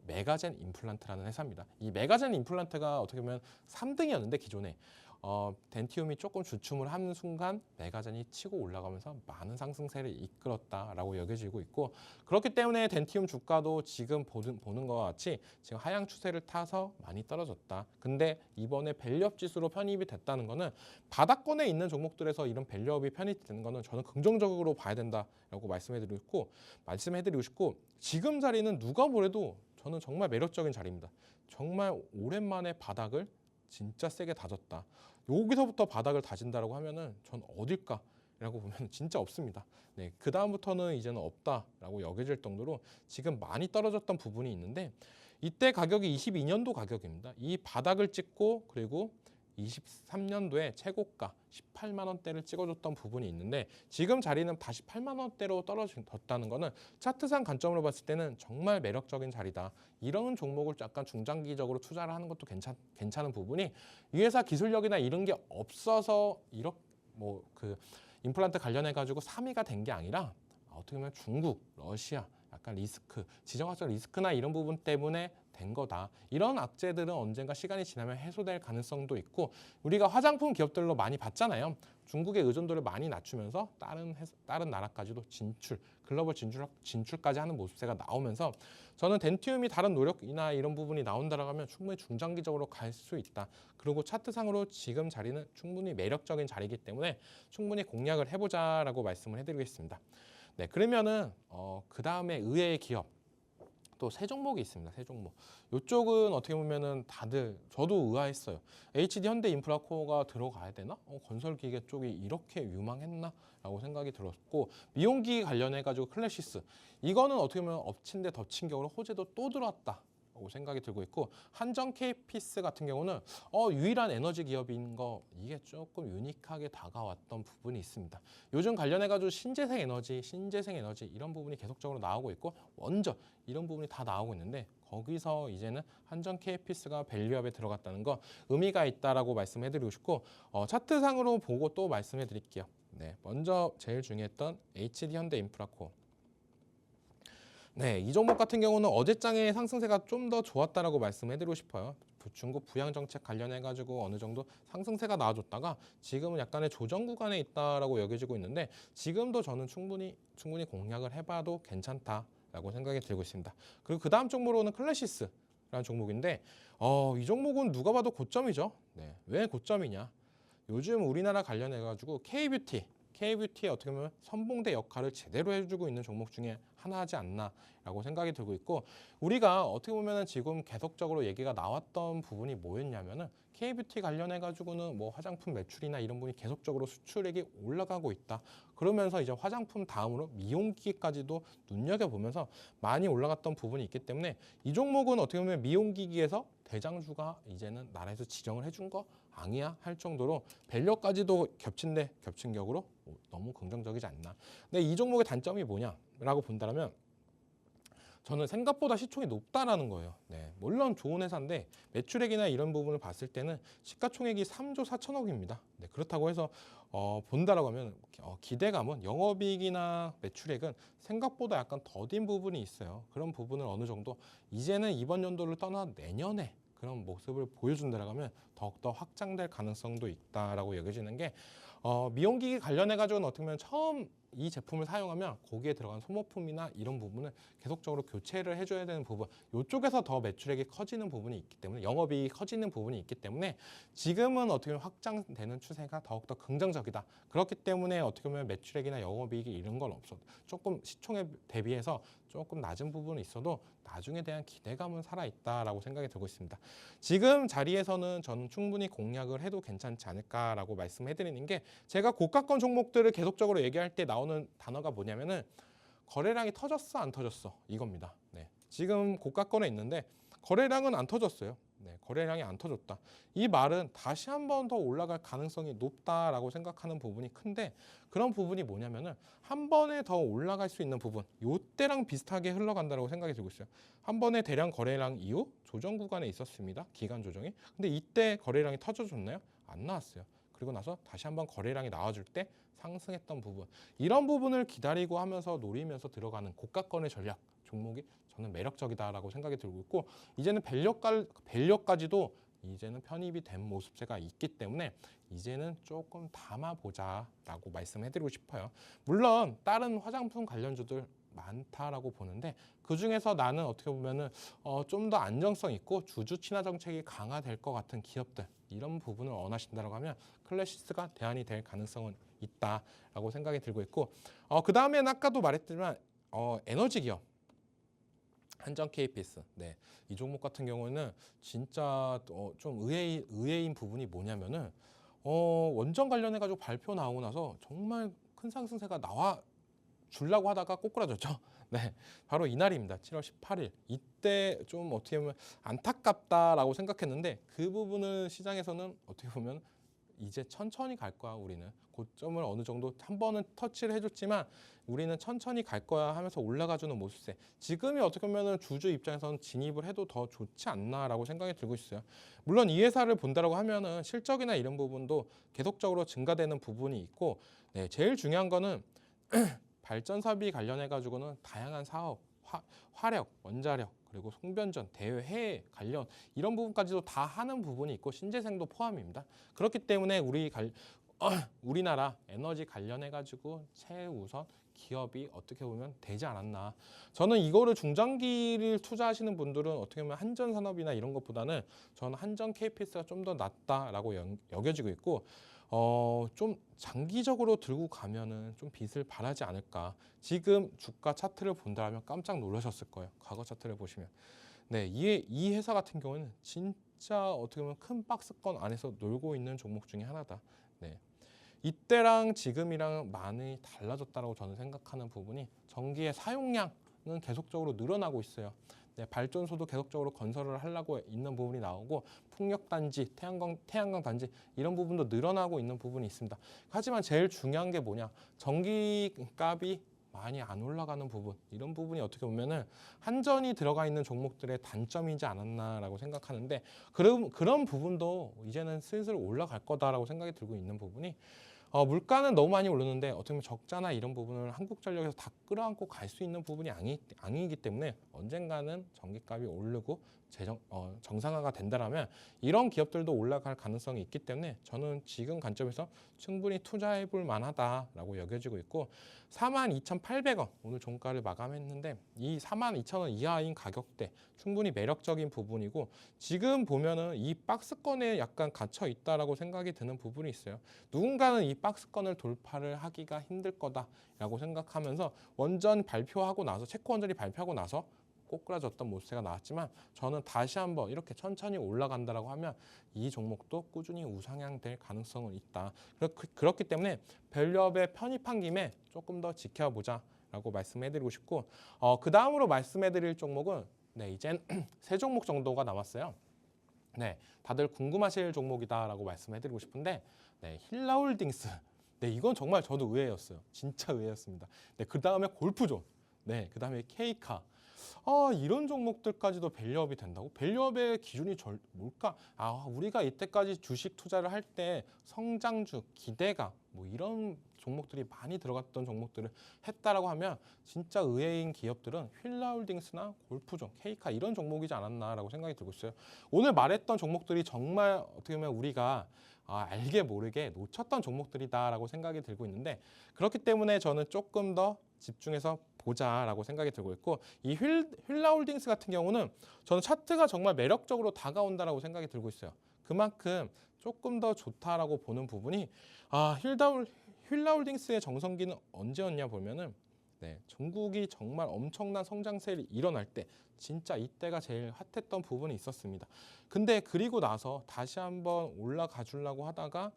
메가젠 임플란트라는 회사입니다. 이 메가젠 임플란트가 어떻게 보면 3등이었는데 기존에 덴티움이 조금 주춤을 하는 순간 메가젠이 치고 올라가면서 많은 상승세를 이끌었다라고 여겨지고 있고 그렇기 때문에 덴티움 주가도 지금 보는 것과 같이 지금 하향 추세를 타서 많이 떨어졌다. 근데 이번에 밸류업 지수로 편입이 됐다는 거는 바닥권에 있는 종목들에서 이런 밸류업이 편입되는 거는 저는 긍정적으로 봐야 된다라고 말씀해드리고 싶고 지금 자리는 누가 뭐래도 저는 정말 매력적인 자리입니다. 정말 오랜만에 바닥을 진짜 세게 다졌다. 여기서부터 바닥을 다진다라고 하면은 전 어딜까라고 보면 진짜 없습니다. 네, 그 다음부터는 이제는 없다라고 여겨질 정도로 지금 많이 떨어졌던 부분이 있는데 이때 가격이 22년도 가격입니다. 이 바닥을 찍고 그리고 23년도에 최고가 18만 원대를 찍어줬던 부분이 있는데 지금 자리는 다시 8만 원대로 떨어졌다는 거는 차트상 관점으로 봤을 때는 정말 매력적인 자리다. 이런 종목을 약간 중장기적으로 투자를 하는 것도 괜찮은 부분이 이 회사 기술력이나 이런 게 없어서 이렇게 뭐 그 임플란트 관련해 가지고 3위가 된 게 아니라 어떻게 보면 중국, 러시아 약간 리스크, 지정학적 리스크나 이런 부분 때문에 된 거다. 이런 악재들은 언젠가 시간이 지나면 해소될 가능성도 있고 우리가 화장품 기업들로 많이 봤잖아요. 중국의 의존도를 많이 낮추면서 다른 나라까지도 글로벌 진출까지 하는 모습세가 나오면서 저는 덴티움이 다른 노력이나 이런 부분이 나온다라고 하면 충분히 중장기적으로 갈 수 있다. 그리고 차트상으로 지금 자리는 충분히 매력적인 자리이기 때문에 충분히 공략을 해보자라고 말씀을 해드리겠습니다. 네, 그러면은 그 다음에 의외의 기업 또 세 종목이 있습니다. 세 종목. 이쪽은 어떻게 보면은 다들 저도 의아했어요. HD 현대인프라코어가 들어가야 되나? 건설기계 쪽이 이렇게 유망했나?라고 생각이 들었고 미용기기 관련해 가지고 클래시스 이거는 어떻게 보면 엎친 데 덮친 격으로 호재도 또 들어왔다. 라고 생각이 들고 있고 한정 K피스 같은 경우는 유일한 에너지 기업인 거 이게 조금 유니크하게 다가왔던 부분이 있습니다. 요즘 관련해가지고 신재생 에너지 이런 부분이 계속적으로 나오고 있고 원전 이런 부분이 다 나오고 있는데 거기서 이제는 한정 K피스가 밸류업에 들어갔다는 거 의미가 있다라고 말씀해드리고 싶고 차트상으로 보고 또 말씀해드릴게요. 네, 먼저 제일 중요했던 HD 현대인프라코어. 네, 이 종목 같은 경우는 어제장의 상승세가 좀 더 좋았다라고 말씀해드리고 싶어요. 중국 부양 정책 관련해 가지고 어느 정도 상승세가 나와줬다가 지금은 약간의 조정 구간에 있다라고 여겨지고 있는데 지금도 저는 충분히 공략을 해봐도 괜찮다라고 생각이 들고 있습니다. 그리고 그 다음 종목으로는 클래시스라는 종목인데 이 종목은 누가 봐도 고점이죠. 네, 왜 고점이냐? 요즘 우리나라 관련해 가지고 K뷰티의 어떻게 보면 선봉대 역할을 제대로 해주고 있는 종목 중에 하나지 않나라고 생각이 들고 있고 우리가 어떻게 보면 지금 계속적으로 얘기가 나왔던 부분이 뭐였냐면은 K뷰티 관련해 가지고는 뭐 화장품 매출이나 이런 부분이 계속적으로 수출액이 올라가고 있다. 그러면서 이제 화장품 다음으로 미용기기까지도 눈여겨보면서 많이 올라갔던 부분이 있기 때문에 이 종목은 어떻게 보면 미용기기에서 대장주가 이제는 나라에서 지정을 해준 거 아니야 할 정도로 밸류까지도 겹친 격으로 너무 긍정적이지 않나. 근데 이 종목의 단점이 뭐냐라고 본다면 저는 생각보다 시총이 높다라는 거예요. 네, 물론 좋은 회사인데 매출액이나 이런 부분을 봤을 때는 시가총액이 3조 4천억입니다. 네, 그렇다고 해서 본다라고 하면 기대감은 영업이익이나 매출액은 생각보다 약간 더딘 부분이 있어요. 그런 부분을 어느 정도 이제는 이번 연도를 떠나 내년에 그런 모습을 보여준다라고 하면 더욱더 확장될 가능성도 있다라고 여겨지는 게 미용기기 관련해 가지고는 어떻게 보면 처음 이 제품을 사용하면 거기에 들어간 소모품이나 이런 부분을 계속적으로 교체를 해줘야 되는 부분 이쪽에서 더 매출액이 커지는 부분이 있기 때문에 영업이익이 커지는 부분이 있기 때문에 지금은 어떻게 보면 확장되는 추세가 더욱더 긍정적이다. 그렇기 때문에 어떻게 보면 매출액이나 영업이익이 이런 건 없어도 조금 시총에 대비해서 조금 낮은 부분이 있어도 나중에 대한 기대감은 살아있다라고 생각이 들고 있습니다. 지금 자리에서는 저는 충분히 공략을 해도 괜찮지 않을까라고 말씀해드리는 게 제가 고가권 종목들을 계속적으로 얘기할 때 나오는 단어가 뭐냐면은 거래량이 터졌어 안 터졌어 이겁니다. 네, 지금 고가권에 있는데 거래량은 안 터졌어요. 네, 거래량이 안 터졌다. 이 말은 다시 한 번 더 올라갈 가능성이 높다라고 생각하는 부분이 큰데 그런 부분이 뭐냐면은 한 번에 더 올라갈 수 있는 부분 요때랑 비슷하게 흘러간다고 생각이 들고 있어요. 한 번에 대량 거래량 이후 조정 구간에 있었습니다. 기간 조정이. 근데 이때 거래량이 터져줬나요? 안 나왔어요. 그리고 나서 다시 한번 거래량이 나와줄 때 상승했던 부분 이런 부분을 기다리고 하면서 노리면서 들어가는 고가권의 전략 종목이 저는 매력적이다라고 생각이 들고 있고 이제는 밸류까지도 이제는 편입이 된 모습세가 있기 때문에 이제는 조금 담아보자라고 말씀해드리고 싶어요. 물론 다른 화장품 관련주들 많다라고 보는데 그 중에서 나는 어떻게 보면은 좀 더 안정성 있고 주주 친화 정책이 강화될 것 같은 기업들 이런 부분을 원하신다고 하면 클래시스가 대안이 될 가능성은 있다라고 생각이 들고 있고 그 다음에는 아까도 말했지만 에너지 기업 한정 K피스. 네, 이 종목 같은 경우는 진짜 좀 의외인 부분이 뭐냐면은 원전 관련해 가지고 발표 나오고 나서 정말 큰 상승세가 나와 주려고 하다가 꼬꾸라졌죠. 네, 바로 이날입니다. 7월 18일. 이때 좀 어떻게 보면 안타깝다라고 생각했는데 그 부분은 시장에서는 어떻게 보면 이제 천천히 갈 거야 우리는. 고점을 어느 정도 한 번은 터치를 해줬지만 우리는 천천히 갈 거야 하면서 올라가주는 모습세. 지금이 어떻게 보면 주주 입장에서는 진입을 해도 더 좋지 않나라고 생각이 들고 있어요. 물론 이 회사를 본다라고 하면은 실적이나 이런 부분도 계속적으로 증가되는 부분이 있고, 네, 제일 중요한 거는 발전사비 관련해 가지고는 다양한 사업, 화력, 원자력, 그리고 송변전, 대외, 해외 관련 이런 부분까지도 다 하는 부분이 있고 신재생도 포함입니다. 그렇기 때문에 우리나라 에너지 관련해 가지고 최우선 기업이 어떻게 보면 되지 않았나. 저는 이거를 중장기를 투자하시는 분들은 어떻게 보면 한전산업이나 이런 것보다는 저는 한전 KPS가 좀 더 낫다라고 여겨지고 있고, 좀 장기적으로 들고 가면은 좀 빚을 발하지 않을까. 지금 주가 차트를 본다면 깜짝 놀라셨을 거예요. 과거 차트를 보시면. 네, 이 회사 같은 경우는 진짜 어떻게 보면 큰 박스권 안에서 놀고 있는 종목 중에 하나다. 네. 이때랑 지금이랑 많이 달라졌다고 저는 생각하는 부분이 전기의 사용량은 계속적으로 늘어나고 있어요. 네, 발전소도 계속적으로 건설을 하려고 있는 부분이 나오고 풍력단지, 태양광 단지 이런 부분도 늘어나고 있는 부분이 있습니다. 하지만 제일 중요한 게 뭐냐? 전기값이 많이 안 올라가는 부분, 이런 부분이 어떻게 보면은 한전이 들어가 있는 종목들의 단점이지 않았나라고 생각하는데, 그런 부분도 이제는 슬슬 올라갈 거다라고 생각이 들고 있는 부분이, 물가는 너무 많이 오르는데 어떻게 보면 적자나 이런 부분을 한국전력에서 다 끌어안고 갈 수 있는 부분이 아니기 때문에 언젠가는 전기값이 오르고 정상화가 된다라면 이런 기업들도 올라갈 가능성이 있기 때문에 저는 지금 관점에서 충분히 투자해 볼 만하다라고 여겨지고 있고, 42,800원 오늘 종가를 마감했는데 이 42,000원 이하인 가격대 충분히 매력적인 부분이고, 지금 보면은 이 박스권에 약간 갇혀 있다라고 생각이 드는 부분이 있어요. 누군가는 이 박스권을 돌파를 하기가 힘들 거다라고 생각하면서 원전 발표하고 나서, 체코 원전이 발표하고 나서 꼬꾸라졌던 모습세가 나왔지만, 저는 다시 한번 이렇게 천천히 올라간다라고 하면 이 종목도 꾸준히 우상향 될 가능성은 있다. 그렇기 때문에 밸류업에 편입한 김에 조금 더 지켜보자 라고 말씀해드리고 싶고, 그 다음으로 말씀해드릴 종목은, 네, 이젠 세 종목 정도가 남았어요. 네, 다들 궁금하실 종목이다라고 말씀해드리고 싶은데, 네, 힐라홀딩스. 네, 이건 정말 저도 의외였어요. 진짜 의외였습니다. 네, 그 다음에 골프존. 네, 그 다음에 케이카. 이런 종목들까지도 밸류업이 된다고? 밸류업의 기준이 뭘까? 우리가 이때까지 주식 투자를 할 때 성장주, 기대가 뭐 이런 종목들이 많이 들어갔던 종목들을 했다라고 하면 진짜 의외인 기업들은 휠라홀딩스나 골프존, 케이카 이런 종목이지 않았나라고 생각이 들고 있어요. 오늘 말했던 종목들이 정말 어떻게 보면 우리가 알게 모르게 놓쳤던 종목들이다라고 생각이 들고 있는데, 그렇기 때문에 저는 조금 더 집중해서 보자라고 생각이 들고 있고, 이 휠라홀딩스 같은 경우는 저는 차트가 정말 매력적으로 다가온다라고 생각이 들고 있어요. 그만큼 조금 더 좋다라고 보는 부분이, 휠라홀딩스의 정성기는 언제였냐 보면은, 네, 중국이 정말 엄청난 성장세를 일어날 때 진짜 이때가 제일 핫했던 부분이 있었습니다. 근데 그리고 나서 다시 한번 올라가 주려고 하다가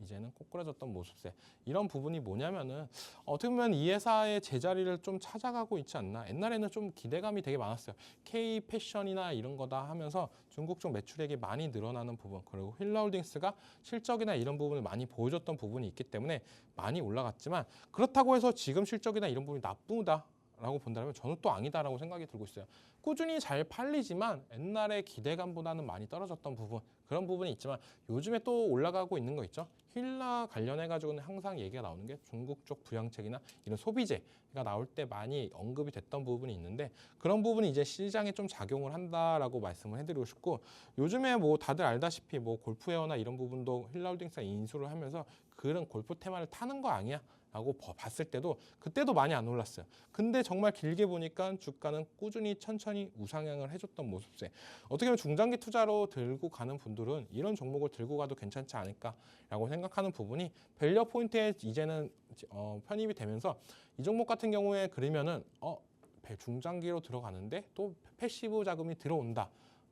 이제는 꼬꾸라졌던 모습세. 이런 부분이 뭐냐면은 어떻게 보면 이 회사의 제자리를 좀 찾아가고 있지 않나. 옛날에는 좀 기대감이 되게 많았어요. K 패션이나 이런 거다 하면서 중국 쪽 매출액이 많이 늘어나는 부분, 그리고 휠라홀딩스가 실적이나 이런 부분을 많이 보여줬던 부분이 있기 때문에 많이 올라갔지만, 그렇다고 해서 지금 실적이나 이런 부분이 나쁘다라고 본다면 저는 또 아니다라고 생각이 들고 있어요. 꾸준히 잘 팔리지만 옛날의 기대감보다는 많이 떨어졌던 부분, 그런 부분이 있지만 요즘에 또 올라가고 있는 거 있죠. 휠라 관련해 가지고는 항상 얘기가 나오는 게 중국 쪽 부양책이나 이런 소비재가 나올 때 많이 언급이 됐던 부분이 있는데, 그런 부분이 이제 시장에 좀 작용을 한다라고 말씀을 해드리고 싶고, 요즘에 뭐 다들 알다시피 뭐 골프웨어나 이런 부분도 휠라홀딩스가 인수를 하면서 그런 골프 테마를 타는 거 아니야? 라고 봤을 때도 그때도 많이 안 올랐어요. 근데 정말 길게 보니까 주가는 꾸준히 천천히 우상향을 해줬던 모습세. 어떻게 보면 중장기 투자로 들고 가는 분들은 이런 종목을 들고 가도 괜찮지 않을까라고 생각하는 부분이, 밸류 포인트에 이제는 편입이 되면서 이 종목 같은 경우에 그러면은 중장기로 들어가는데 또 패시브 자금이 들어온다.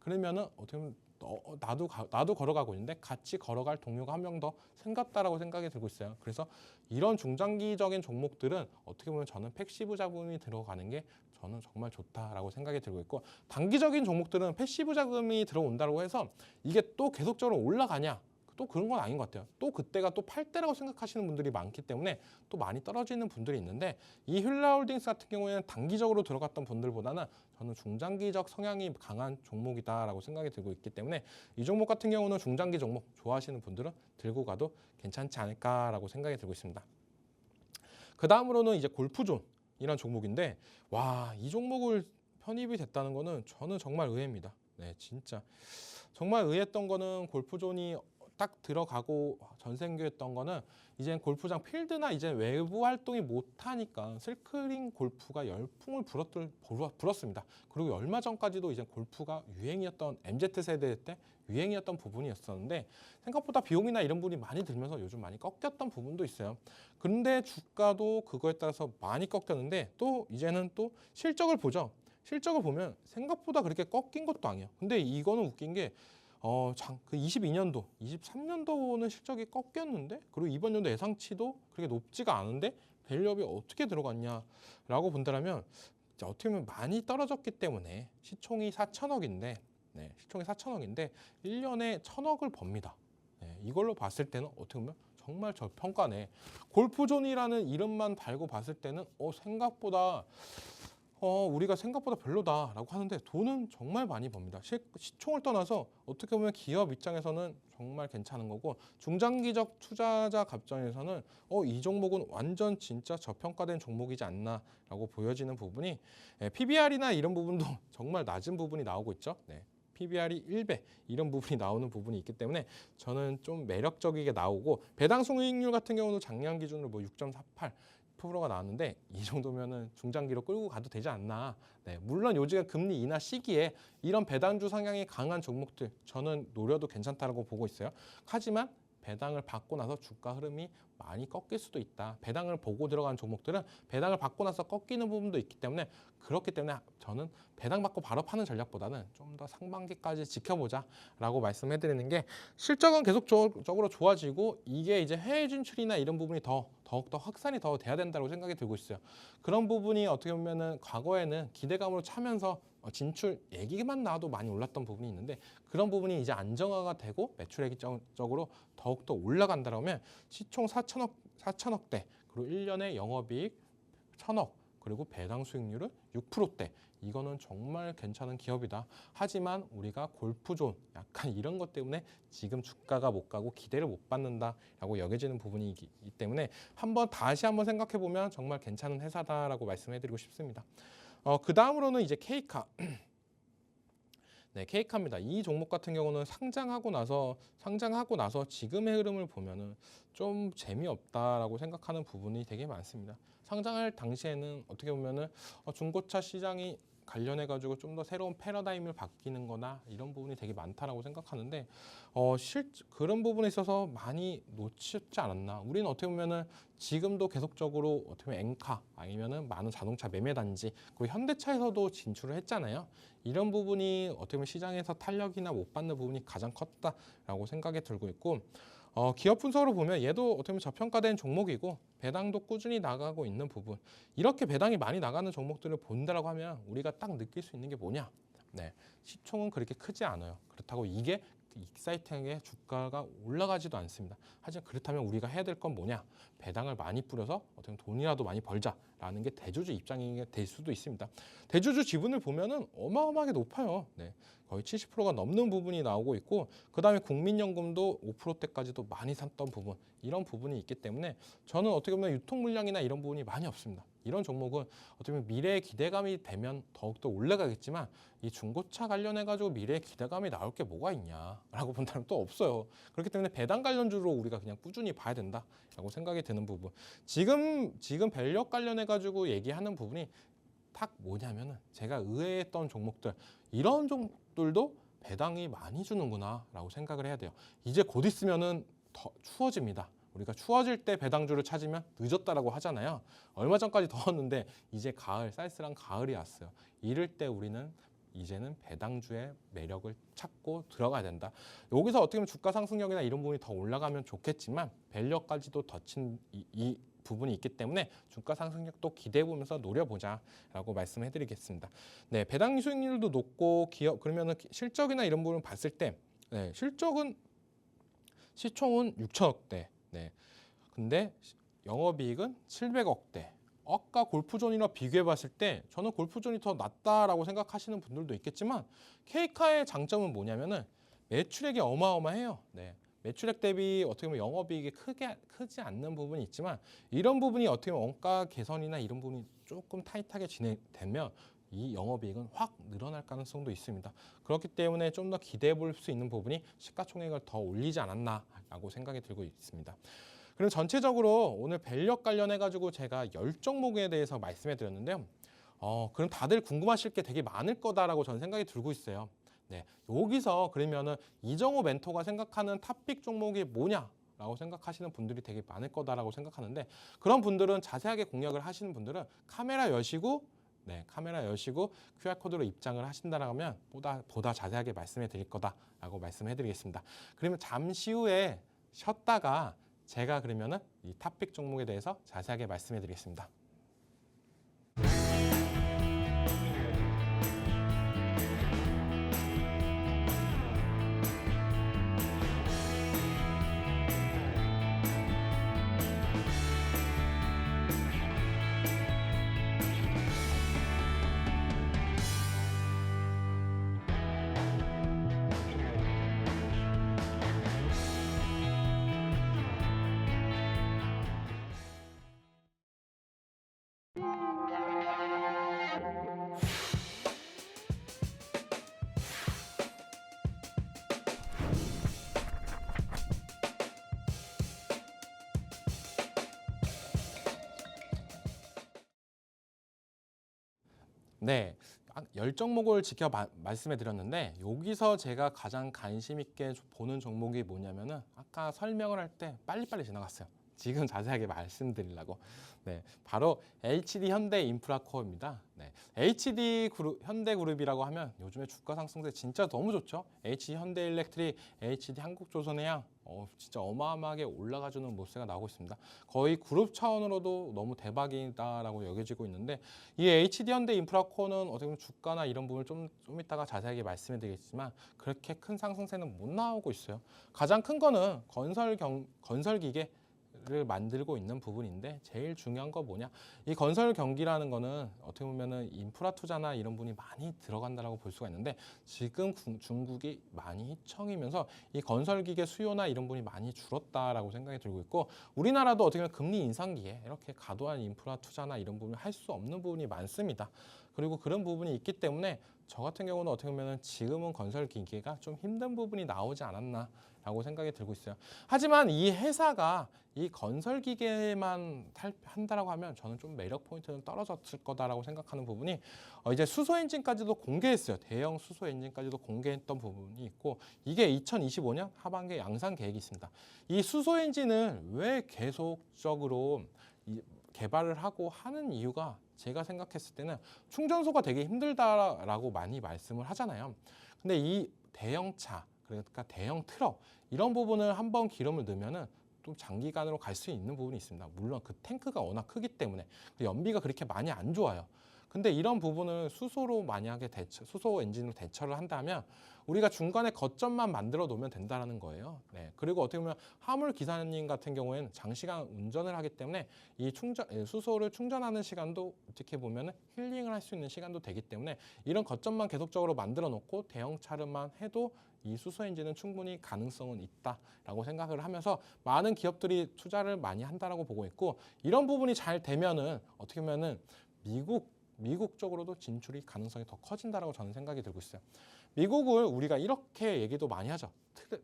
그러면은 어떻게 보면 나도 걸어가고 있는데 같이 걸어갈 동료가 한 명 더 생겼다라고 생각이 들고 있어요. 그래서 이런 중장기적인 종목들은 어떻게 보면 저는 패시브 자금이 들어가는 게 저는 정말 좋다라고 생각이 들고 있고, 단기적인 종목들은 패시브 자금이 들어온다고 해서 이게 또 계속적으로 올라가냐? 또 그런 건 아닌 것 같아요. 또 그때가 또 팔 때라고 생각하시는 분들이 많기 때문에 또 많이 떨어지는 분들이 있는데, 이 휠라홀딩스 같은 경우에는 단기적으로 들어갔던 분들보다는 저는 중장기적 성향이 강한 종목이다라고 생각이 들고 있기 때문에 이 종목 같은 경우는 중장기 종목 좋아하시는 분들은 들고 가도 괜찮지 않을까라고 생각이 들고 있습니다. 그 다음으로는 이제 골프존이란 종목인데, 와, 이 종목을 편입이 됐다는 거는 저는 정말 의외입니다. 네, 진짜 정말 의외했던 거는 골프존이 딱 들어가고 전생교했던 거는 이제 골프장 필드나 이제 외부 활동이 못하니까 슬크린 골프가 열풍을 불었습니다. 그리고 얼마 전까지도 이제 골프가 유행이었던 MZ 세대 때 유행이었던 부분이었었는데, 생각보다 비용이나 이런 부분이 많이 들면서 요즘 많이 꺾였던 부분도 있어요. 그런데 주가도 그거에 따라서 많이 꺾였는데, 또 이제는 또 실적을 보죠. 실적을 보면 생각보다 그렇게 꺾인 것도 아니에요. 근데 이거는 웃긴 게 그 22년도, 23년도는 실적이 꺾였는데, 그리고 이번 연도 예상치도 그렇게 높지가 않은데 밸류업이 어떻게 들어갔냐라고 본다면, 어떻게 보면 많이 떨어졌기 때문에 시총이 4천억인데, 네, 시총이 4천억인데 1년에 1,000억을 법니다. 네, 이걸로 봤을 때는 어떻게 보면 정말 저평가네. 골프존이라는 이름만 달고 봤을 때는 생각보다 우리가 생각보다 별로다라고 하는데 돈은 정말 많이 법니다. 시총을 떠나서 어떻게 보면 기업 입장에서는 정말 괜찮은 거고, 중장기적 투자자 갑장에서는 이 종목은 완전 진짜 저평가된 종목이지 않나라고 보여지는 부분이, PBR이나 이런 부분도 정말 낮은 부분이 나오고 있죠. 네. PBR이 1배 이런 부분이 나오는 부분이 있기 때문에 저는 좀 매력적이게 나오고, 배당 수익률 같은 경우도 작년 기준으로 6.48%가 나왔는데, 이 정도면은 중장기로 끌고 가도 되지 않나. 네, 물론 요즘 금리 인하 시기에 이런 배당주 성향이 강한 종목들 저는 노려도 괜찮다고 보고 있어요. 하지만 배당을 받고 나서 주가 흐름이 많이 꺾일 수도 있다. 배당을 보고 들어간 종목들은 배당을 받고 나서 꺾이는 부분도 있기 때문에, 그렇기 때문에 저는 배당 받고 바로 파는 전략보다는 좀 더 상반기까지 지켜보자라고 말씀해드리는 게, 실적은 계속적으로 좋아지고 이게 이제 해외 진출이나 이런 부분이 더욱더 확산이 더 돼야 된다고 생각이 들고 있어요. 그런 부분이 어떻게 보면은 과거에는 기대감으로 차면서 진출 얘기만 나와도 많이 올랐던 부분이 있는데, 그런 부분이 이제 안정화가 되고 매출액적으로 더욱더 올라간다면 시총 4천억대, 그리고 1년에 영업이익 1,000억, 그리고 배당 수익률은 6%대, 이거는 정말 괜찮은 기업이다. 하지만 우리가 골프존 약간 이런 것 때문에 지금 주가가 못 가고 기대를 못 받는다라고 여겨지는 부분이기 때문에 다시 한번 생각해 보면 정말 괜찮은 회사다라고 말씀해드리고 싶습니다. 그 다음으로는 이제 K카. 네, K카입니다. 이 종목 같은 경우는 상장하고 나서 지금의 흐름을 보면은 좀 재미없다라고 생각하는 부분이 되게 많습니다. 상장할 당시에는 어떻게 보면은 중고차 시장이 관련해 가지고 좀 더 새로운 패러다임을 바뀌는 거나 이런 부분이 되게 많다라고 생각하는데, 그런 부분에 있어서 많이 놓쳤지 않았나. 우리는 어떻게 보면은 지금도 계속적으로 어떻게 보면 엔카 아니면은 많은 자동차 매매 단지, 그리고 현대차에서도 진출을 했잖아요. 이런 부분이 어떻게 보면 시장에서 탄력이나 못 받는 부분이 가장 컸다라고 생각이 들고 있고, 기업 분석으로 보면 얘도 어떻게 보면 저평가된 종목이고 배당도 꾸준히 나가고 있는 부분, 이렇게 배당이 많이 나가는 종목들을 본다라고 하면 우리가 딱 느낄 수 있는 게 뭐냐? 네, 시총은 그렇게 크지 않아요. 그렇다고 이게 익사이팅하게 주가가 올라가지도 않습니다. 하지만 그렇다면 우리가 해야 될 건 뭐냐? 배당을 많이 뿌려서 어떻게 보면 돈이라도 많이 벌자라는 게 대주주 입장이 될 수도 있습니다. 대주주 지분을 보면은 어마어마하게 높아요. 네, 거의 70%가 넘는 부분이 나오고 있고, 그 다음에 국민연금도 5%대까지도 많이 샀던 부분, 이런 부분이 있기 때문에 저는 어떻게 보면 유통 물량이나 이런 부분이 많이 없습니다. 이런 종목은 어떻게 보면 미래의 기대감이 되면 더욱더 올라가겠지만, 이 중고차 관련해 가지고 미래의 기대감이 나올 게 뭐가 있냐라고 본다면 또 없어요. 그렇기 때문에 배당 관련주로 우리가 그냥 꾸준히 봐야 된다라고 생각이 드는 부분. 지금 밸류업 관련해 가지고 얘기하는 부분이 딱 뭐냐면은, 제가 의외했던 종목들, 이런 종목들도 배당이 많이 주는구나라고 생각을 해야 돼요. 이제 곧 있으면은 더 추워집니다. 우리가 추워질 때 배당주를 찾으면 늦었다라고 하잖아요. 얼마 전까지 더웠는데 이제 가을, 쌀쌀한 가을이 왔어요. 이럴 때 우리는 이제는 배당주의 매력을 찾고 들어가야 된다. 여기서 어떻게 보면 주가 상승력이나 이런 부분이 더 올라가면 좋겠지만 밸류까지도 덧친 이 부분이 있기 때문에 주가 상승력도 기대해 보면서 노려보자라고 말씀해 드리겠습니다. 네, 배당 수익률도 높고 기업 그러면은 실적이나 이런 부분을 봤을 때 네, 실적은 시총은 6천억대. 네. 근데 영업이익은 700억대. 아까 골프존이랑 비교해 봤을 때 저는 골프존이 더 낫다라고 생각하시는 분들도 있겠지만 케이카의 장점은 뭐냐면은 매출액이 어마어마해요. 네. 매출액 대비 어떻게 보면 영업이익이 크지 않는 부분이 있지만 이런 부분이 어떻게 보면 원가 개선이나 이런 부분이 조금 타이트하게 진행되면 이 영업이익은 확 늘어날 가능성도 있습니다. 그렇기 때문에 좀 더 기대해 볼 수 있는 부분이 시가총액을 더 올리지 않았나라고 생각이 들고 있습니다. 그럼 전체적으로 오늘 밸류 관련해 가지고 제가 10종목에 대해서 말씀해 드렸는데요. 그럼 다들 궁금하실 게 되게 많을 거다라고 저는 생각이 들고 있어요. 네, 여기서 그러면은 이정호 멘토가 생각하는 탑픽 종목이 뭐냐라고 생각하시는 분들이 되게 많을 거다라고 생각하는데 그런 분들은 자세하게 공략을 하시는 분들은 카메라 여시고 QR코드로 입장을 하신다면 보다 자세하게 말씀해 드릴 거다라고 말씀해 드리겠습니다. 그러면 잠시 후에 쉬었다가 제가 그러면은 이 탑픽 종목에 대해서 자세하게 말씀해 드리겠습니다. 네, 10종목을 말씀해 드렸는데 여기서 제가 가장 관심 있게 보는 종목이 뭐냐면은 아까 설명을 할 때 빨리빨리 지나갔어요. 지금 자세하게 말씀드리려고. 네, 바로 HD 현대 인프라코어입니다. 네, HD 현대그룹이라고 하면 요즘에 주가 상승세 진짜 너무 좋죠. HD 현대일렉트릭, HD 한국조선해양 진짜 어마어마하게 올라가주는 모습이 나오고 있습니다. 거의 그룹 차원으로도 너무 대박이다라고 여겨지고 있는데 이 HD 현대 인프라코어는 어떻게 보면 주가나 이런 부분을 좀 이따가 자세하게 말씀해 드리겠지만 그렇게 큰 상승세는 못 나오고 있어요. 가장 큰 거는 건설기계 를 만들고 있는 부분인데 제일 중요한 거 뭐냐? 이 건설 경기라는 거는 어떻게 보면은 인프라 투자나 이런 분이 많이 들어간다라고 볼 수가 있는데 지금 중국이 많이 희청이면서 이 건설 기계 수요나 이런 분이 많이 줄었다라고 생각이 들고 있고 우리나라도 어떻게 보면 금리 인상기에 이렇게 과도한 인프라 투자나 이런 부분을 할 수 없는 부분이 많습니다. 그리고 그런 부분이 있기 때문에 저 같은 경우는 어떻게 보면 지금은 건설 기계가 좀 힘든 부분이 나오지 않았나라고 생각이 들고 있어요. 하지만 이 회사가 이 건설 기계만 한다라고 하면 저는 좀 매력 포인트는 떨어졌을 거다라고 생각하는 부분이 이제 수소 엔진까지도 공개했어요. 대형 수소 엔진까지도 공개했던 부분이 있고 이게 2025년 하반기에 양산 계획이 있습니다. 이 수소 엔진을 왜 계속적으로 개발을 하고 하는 이유가 제가 생각했을 때는 충전소가 되게 힘들다라고 많이 말씀을 하잖아요. 근데 이 대형차, 그러니까 대형 트럭 이런 부분을 한번 기름을 넣으면은 좀 장기간으로 갈 수 있는 부분이 있습니다. 물론 그 탱크가 워낙 크기 때문에 연비가 그렇게 많이 안 좋아요. 근데 이런 부분을 수소로 만약에 수소 엔진으로 대처를 한다면 우리가 중간에 거점만 만들어 놓으면 된다는 거예요. 네. 그리고 어떻게 보면 화물 기사님 같은 경우에는 장시간 운전을 하기 때문에 이 수소를 충전하는 시간도 어떻게 보면 힐링을 할 수 있는 시간도 되기 때문에 이런 거점만 계속적으로 만들어 놓고 대형 차량만 해도 이 수소 엔진은 충분히 가능성은 있다라고 생각을 하면서 많은 기업들이 투자를 많이 한다라고 보고 있고 이런 부분이 잘 되면은 어떻게 보면은 미국 쪽으로도 진출이 가능성이 더 커진다라고 저는 생각이 들고 있어요. 미국을 우리가 이렇게 얘기도 많이 하죠.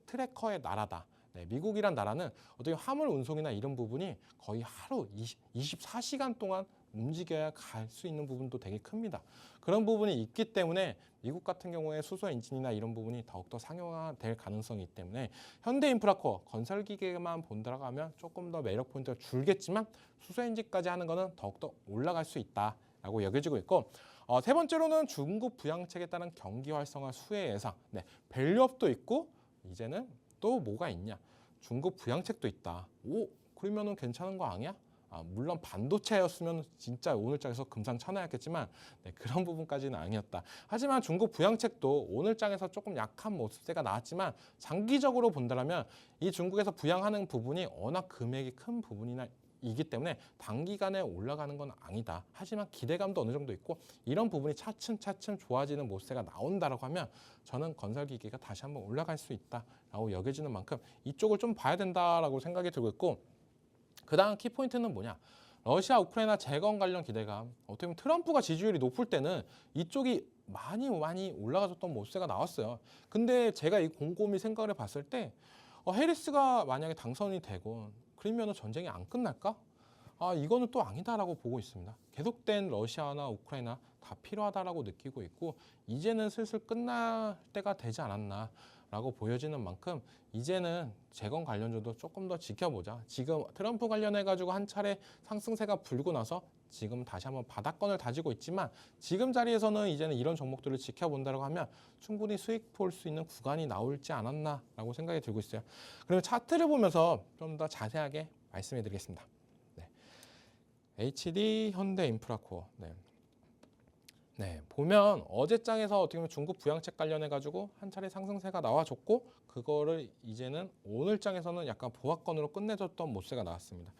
트래커의 나라다. 네, 미국이란 나라는 어떻게 화물 운송이나 이런 부분이 거의 하루 24시간 동안 움직여야 갈 수 있는 부분도 되게 큽니다. 그런 부분이 있기 때문에 미국 같은 경우에 수소 엔진이나 이런 부분이 더욱더 상용화될 가능성이 있기 때문에 현대인프라코어 건설기계만 본다고 하면 조금 더 매력 포인트가 줄겠지만 수소 엔진까지 하는 거는 더욱더 올라갈 수 있다라고 여겨지고 있고 세 번째로는 중국 부양책에 따른 경기 활성화 수혜 예상. 네, 밸류업도 있고 이제는 또 뭐가 있냐? 중국 부양책도 있다. 오, 그러면은 괜찮은 거 아니야? 물론 반도체였으면 진짜 오늘장에서 금상첨화였겠지만 네, 그런 부분까지는 아니었다. 하지만 중국 부양책도 오늘장에서 조금 약한 모습세가 나왔지만 장기적으로 본다면 이 중국에서 부양하는 부분이 워낙 금액이 큰 부분이나 이기 때문에 단기간에 올라가는 건 아니다. 하지만 기대감도 어느 정도 있고 이런 부분이 차츰차츰 좋아지는 모습세가 나온다라고 하면 저는 건설기계가 다시 한번 올라갈 수 있다라고 여겨지는 만큼 이쪽을 좀 봐야 된다라고 생각이 들고 있고 그 다음 키포인트는 뭐냐? 러시아, 우크라이나 재건 관련 기대감. 어떻게 보면 트럼프가 지지율이 높을 때는 이쪽이 많이 올라가졌던 모습세가 나왔어요. 근데 제가 이 곰곰이 생각을 해봤을 때 해리스가 만약에 당선이 되고 그러면 전쟁이 안 끝날까? 이거는 또 아니다라고 보고 있습니다. 계속된 러시아나 우크라이나 다 필요하다라고 느끼고 있고 이제는 슬슬 끝날 때가 되지 않았나라고 보여지는 만큼 이제는 재건 관련주도 조금 더 지켜보자. 지금 트럼프 관련해가지고 한 차례 상승세가 불고 나서 지금 다시 한번 바닥권을 다지고 있지만 지금 자리에서는 이제는 이런 종목들을 지켜본다고 하면 충분히 수익 볼 수 있는 구간이 나올지 않았나라고 생각이 들고 있어요. 그러면 차트를 보면서 좀 더 자세하게 말씀해 드리겠습니다. 네. HD 현대인프라코어. 네, 보면 어제장에서 어떻게 보면 중국 부양책 관련해가지고 한 차례 상승세가 나와줬고 그거를 이제는 오늘장에서는 약간 보합권으로 끝내줬던 모습세가 나왔습니다.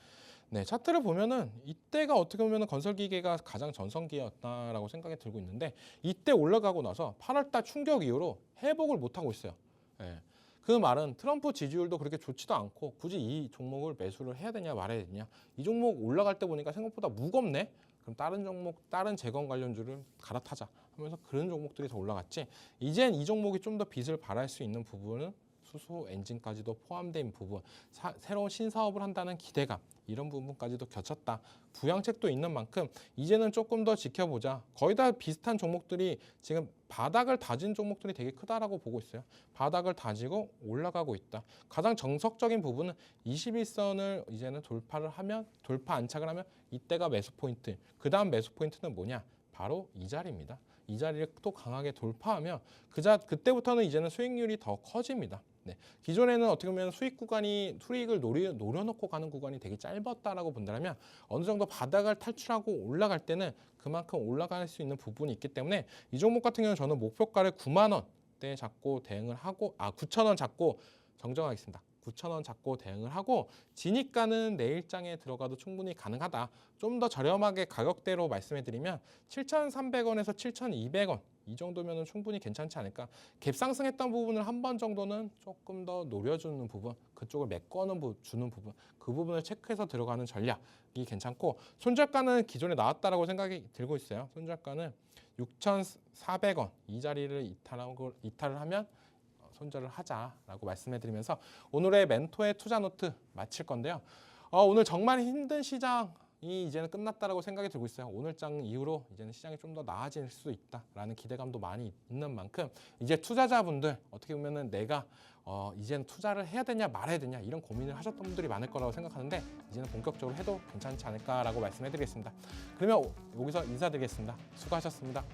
네, 차트를 보면은 이때가 어떻게 보면 건설기계가 가장 전성기였다라고 생각이 들고 있는데 이때 올라가고 나서 8월달 충격 이후로 회복을 못하고 있어요. 네. 그 말은 트럼프 지지율도 그렇게 좋지도 않고 굳이 이 종목을 매수를 해야 되냐 말아야 되냐 이 종목 올라갈 때 보니까 생각보다 무겁네. 그럼 다른 종목, 다른 재건 관련주를 갈아타자 하면서 그런 종목들이 더 올라갔지. 이젠 이 종목이 좀 더 빛을 발할 수 있는 부분은 수소 엔진까지도 포함된 부분, 새로운 신사업을 한다는 기대감 이런 부분까지도 겹쳤다. 부양책도 있는 만큼 이제는 조금 더 지켜보자. 거의 다 비슷한 종목들이 지금 바닥을 다진 종목들이 되게 크다라고 보고 있어요. 바닥을 다지고 올라가고 있다. 가장 정석적인 부분은 21선을 이제는 돌파 안착을 하면 이때가 매수 포인트. 그 다음 매수 포인트는 뭐냐? 바로 이 자리입니다. 이 자리를 또 강하게 돌파하면 그때부터는 이제는 수익률이 더 커집니다. 네. 기존에는 어떻게 보면 수익을 노려놓고 가는 구간이 되게 짧았다라고 본다면 어느 정도 바닥을 탈출하고 올라갈 때는 그만큼 올라갈 수 있는 부분이 있기 때문에 이 종목 같은 경우는 저는 목표가를 9만 원대 잡고 대응을 하고 9,000원 잡고 정정하겠습니다. 9,000원 잡고 대응을 하고 진입가는 내일장에 들어가도 충분히 가능하다. 좀 더 저렴하게 가격대로 말씀해드리면 7,300원에서 7,200원 이 정도면 충분히 괜찮지 않을까. 갭상승했던 부분을 한 번 정도는 조금 더 노려주는 부분, 그쪽을 메꿔주는 부분, 그 부분을 체크해서 들어가는 전략이 괜찮고 손절가는 기존에 나왔다라고 생각이 들고 있어요. 손절가는 6,400원 이 자리를 이탈을 하면 손절을 하자라고 말씀해드리면서 오늘의 멘토의 투자 노트 마칠 건데요. 오늘 정말 힘든 시장이 이제는 끝났다라고 생각이 들고 있어요. 오늘장 이후로 이제는 시장이 좀 더 나아질 수 있다라는 기대감도 많이 있는 만큼 이제 투자자분들 어떻게 보면은 내가 이제는 투자를 해야 되냐 말아야 되냐 이런 고민을 하셨던 분들이 많을 거라고 생각하는데 이제는 본격적으로 해도 괜찮지 않을까라고 말씀해드리겠습니다. 그러면 여기서 인사드리겠습니다. 수고하셨습니다.